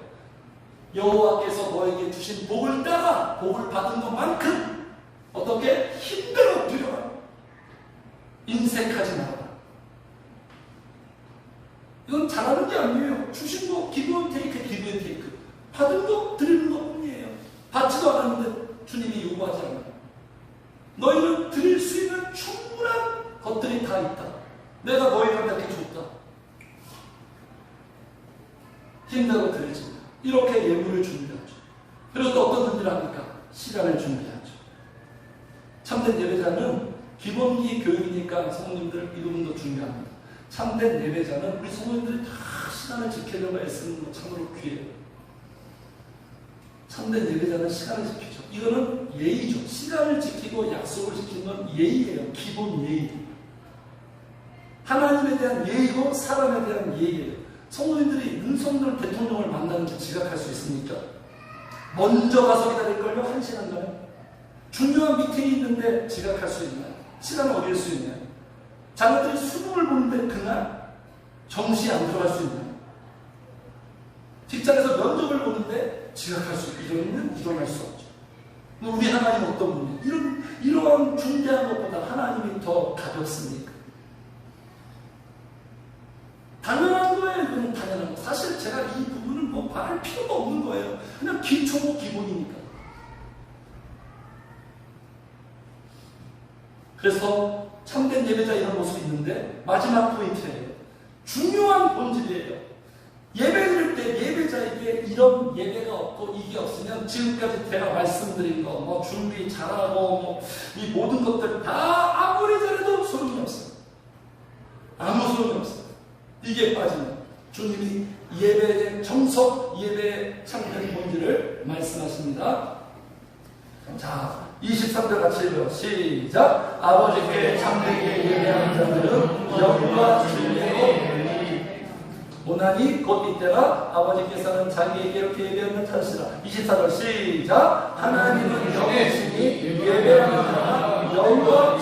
여호와께서 너에게 주신 복을 따라 복을 받은 것만큼 어떻게 힘대로 드려라. 인색하지 말아라. 이건 잘하는 게 아니에요. 주신 거 기브 테이크, 기브 테이크. 받은 거 드리는 것 뿐이에요. 받지도 않았는데 주님이 요구하지 않아요. 너희는 드릴 수 있는 충분한 것들이 다 있다. 내가 너희한테 줬다. 힘대로 드리지. 이렇게 예물을 준비하죠. 그리고 또 어떤 준비를 합니까? 시간을 준비하죠. 참된 예배자는 기본기 교육이니까 성도님들 이 부분도 중요합니다. 참된 예배자는 우리 성도님들이 다 시간을 지키려고 애쓰는 거 참으로 귀해요. 참된 예배자는 시간을 지키죠. 이거는 예의죠. 시간을 지키고 약속을 지키는 건 예의예요. 기본 예의. 하나님에 대한 예의고 사람에 대한 예의예요. 성도님들이 윤석열 대통령을 만나는데 지각할 수 있습니까? 먼저 가서 기다릴걸요? 1시간 전에. 중요한 미팅이 있는데 지각할 수 있나요? 시간을 어길 수 있나요? 자녀들이 수능을 보는데 그날 정시에 안 들어갈 수 있나요? 직장에서 면접을 보는데 지각할 수 있나요? 일어날 수 없죠. 우리 하나님 어떤 분이에요? 이러한 중대한 것보다 하나님이 더 가볍습니까? 당연한 거예요. 이거는 당연한 거. 사실 제가 이 부분은 뭐 말할 필요가 없는 거예요. 그냥 기초고 기본이니까. 그래서 참된 예배자 이런 모습이 있는데 마지막 포인트예요. 중요한 본질이에요. 예배 드릴 때 예배자에게 이런 예배가 없고 이게 없으면 지금까지 제가 말씀드린 거 뭐 준비 잘하고 뭐 이 모든 것들 다 아무리 잘해도 소용이 없어요. 아무 소용이 없어요. 이게 빠지면 주님이 예배의 정석, 예배의 참된 본질을 말씀하십니다. 자, 23절 같이 읽어요. 시작. 아버지께 참되게 예배하는 자들은 영과 진리로 오나니 곧 이때가 아버지께서는 자기에게 이렇게 예배하는 자시라. 24절 시작. 하나님은 영이시니 예배하는 자가 영과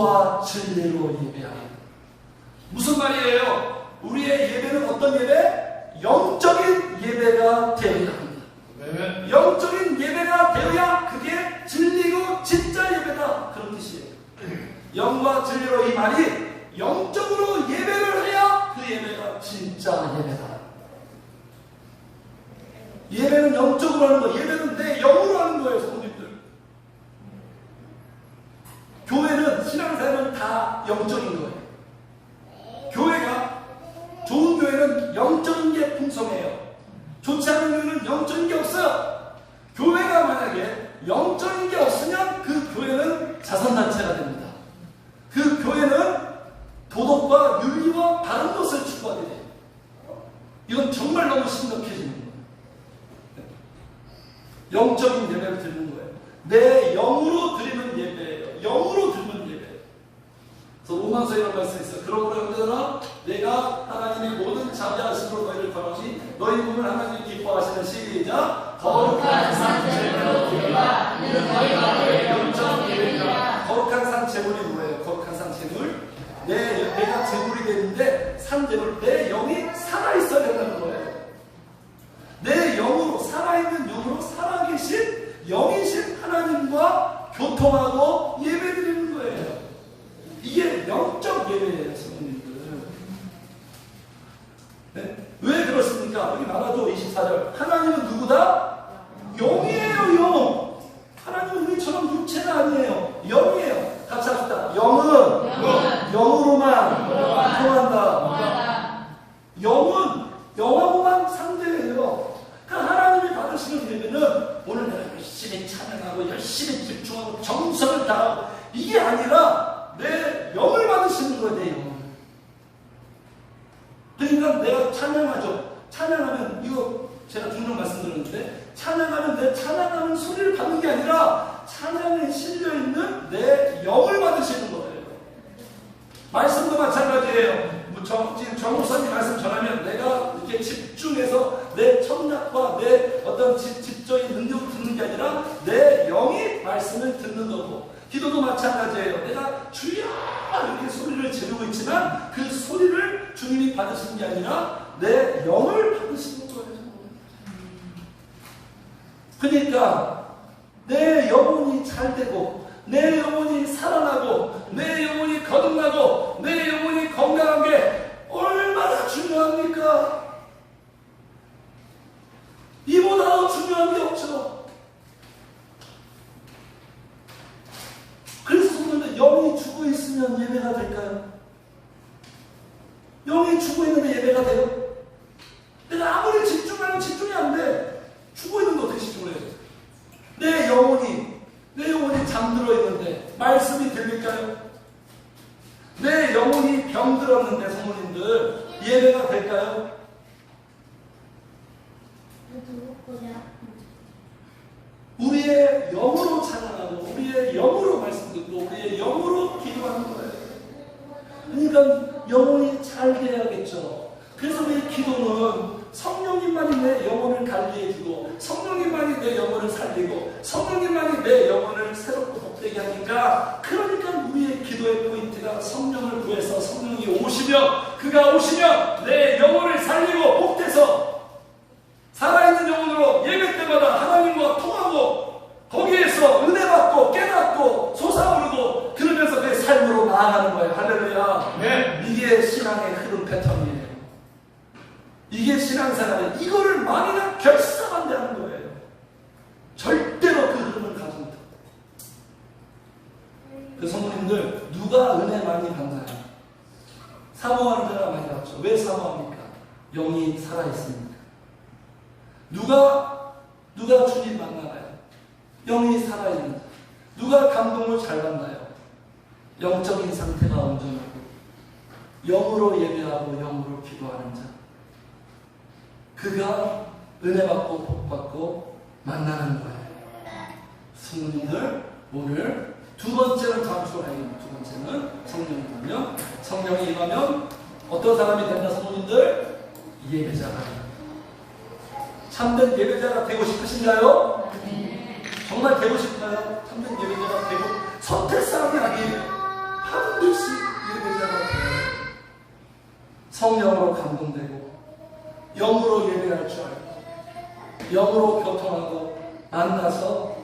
영과 진리로 예배하라. 무슨 말이에요? 우리의 예배는 어떤 예배? 영적인 예배가 되어야 합니다. 네. 영적인 예배가 되어야 그게 진리고 진짜 예배다, 그런 뜻이에요. 영과 진리로, 이 말이 영적으로 예배를 해야 그 예배가 진짜 예배다. 예배는 영적으로 하는 거, 예배는 내 영으로 하는 거예요, 성도님들. 교회는, 신앙생활은 다 영적인 거예요. 교회가, 좋은 교회는 영적인 게 풍성해요. 좋지 않은 교회는 영적인 게 없어요. 교회가 만약에 영적인 게 없으면 그 교회는 자선단체가 됩니다. 그 교회는 도덕과 윤리와 바른 것을 추구하게 돼요. 이건 정말 너무 심각해지는 거예요. 영적인 예배를 드리는 거예요. 내 영으로 드리는 예배예요. 영으로 드리는 예배예요. 그래서 로마서 이런 말씀이 있어요. 그러므로 형제들아, 내가 하나님의 모든 자비하심으로 너희를 권하니 너희 몸을 하나님이 기뻐하시는, 시작, 거룩한 산제물로 드리라. 이는 너희가 영적 예배니라. 거룩한 산제물이 뭐예요? 거룩한 산제물? 내가 제물이 되는데, 산제물, 내 영이 살아있어야 된다는 거예요. 내 영으로, 살아있는 영으로 살아계신 영이신 하나님과 교통하고 예배드리는 거예요. 이게 영적 예배예요, 성도님들. 네? 왜 그렇습니까? 여기 말하죠, 24절. 하나님은 누구다? 영이에요, 영. 하나님은 우리처럼 육체가 아니에요. 영이에요. 같이 합시다. 영은 영으로만 통한다. 영은 영하고만 상대해요. 그러니까 하나님이 받으시는 예배는 오늘 내가 열심히 찬양하고 열심히 집중하고 정성을 다하고 이게 아니라 내 영을 받으시는 거예요, 내 영을. 그러니까 내가 찬양하죠. 찬양하면, 이거 제가 종종 말씀드렸는데, 찬양하면 내 찬양하는 소리를 받는 게 아니라 찬양에 실려있는 내 영을 받으시는 거예요. 말씀도 마찬가지예요. 지금 정목사님 말씀 전하면 내가 이렇게 집중해서 내 청략과 내 어떤 집적인 능력을 듣는 게 아니라 내 영이 말씀을 듣는 거고, 기도도 마찬가지예요. 내가 주여 이렇게 소리를 지르고 있지만 그 소리를 주님이 받으시는 게 아니라 내 영을 받으시는 거예요. 그러니까 내 영혼이 잘되고 내 영혼이 살아나고 내 영혼이 거듭나고 내 영혼이 건강한 게 얼마나 중요합니까? 이보다 더 중요한 게 없죠. 그래서 성도님들, 영이 죽어 있으면 예배가 될까요? 영이 죽어 있는데 예배가 돼요? 내가 아무리 집중하면 집중이 안 돼. 죽어 있는데 어떻게 집중을 해요? 내 영혼이 잠들어 있는데 말씀이 들릴까요? 내 영혼이 병들었는데, 성도님들, 예배가 될까요? 우리의 영으로 찬양하고 우리의 영으로 말씀 듣고 우리의 영으로 기도하는 거예요. 그러니까 영혼이 잘 돼야겠죠. 그래서 우리 기도는 성령님만이 내 영혼을 관리해 주고 성령님만이 내 영혼을 살리고 성령님만이 내 영혼을 새롭고 복되게 하니까, 그러니까 우리의 기도의 포인트가 성령을 구해서 성령이 오시면, 그가 오시면 내 영혼을 살리고 복돼서 살아있는 영혼으로 예배 때마다 하나님과 통하고 거기에서 은혜 받고 깨닫고 솟아오르고 그러면서 내 삶으로 나아가는 거예요. 할렐루야. 네. 이게 신앙의 흐름 패턴이에요. 이게 신앙생활에 이거를 만이나 결사반대하는 거예요. 절대로 그 흐름을 가지 못합니다. 그 성도님들, 누가 은혜 많이 받나요? 사모하는 자가 많이 받죠. 왜 사모합니까? 영이 살아있습니다. 누가 주님 만나나요? 영이 살아있는 자. 누가 감동을 잘 받나요? 영적인 상태가 온전하고 영으로 예배하고 영으로 기도하는 자. 그가 은혜 받고 복 받고 만나는 거예요. 성도님들, 오늘 두 번째는 다음 주에 가야겠네요. 두 번째는 성령이 임하면, 성령이 임하면 어떤 사람이 된다, 성도님들? 예배자가. 참된 예배자가 되고 싶으신가요? 정말 되고 싶나요? 참된 예배자가 되고, 선택 사람이 아니에요. 반드시 예배자가 되어야 성령으로 감동되고 영으로 예배할 줄 알고 영으로 교통하고 만나서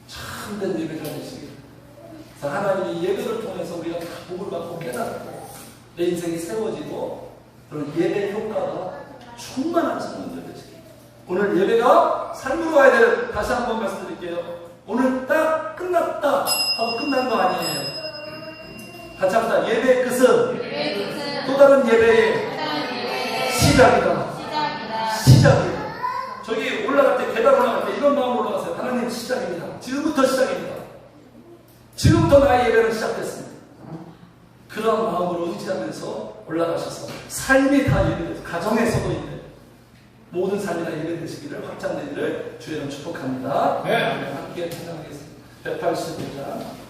참된 예배가 되시길. 그래서 하나님이 예배를 통해서 우리가 다 복을 받고 깨닫고 내 인생이 세워지고 그런 예배 효과가 충만한 성도들 되시길. 오늘 예배가 삶으로 가야 될, 다시 한번 말씀드릴게요. 오늘 딱 끝났다 하고 끝난 거 아니에요. 같이 합시다. 예배의 끝은 또 다른 예배의 시작이다. 시작이에요. 저기 올라갈 때, 계단 올라갈 때 이런 마음으로 올라가세요. 하나님 시작입니다. 지금부터 시작입니다. 지금부터 나의 예배는 시작됐습니다. 그런 마음으로 의지하면서 올라가셔서 삶이 다 예배돼서 가정에서도 예배, 모든 삶이 다 예배되시기를, 확장되기를 주의 이름 축복합니다. 네. 함께 찬양하겠습니다. 185장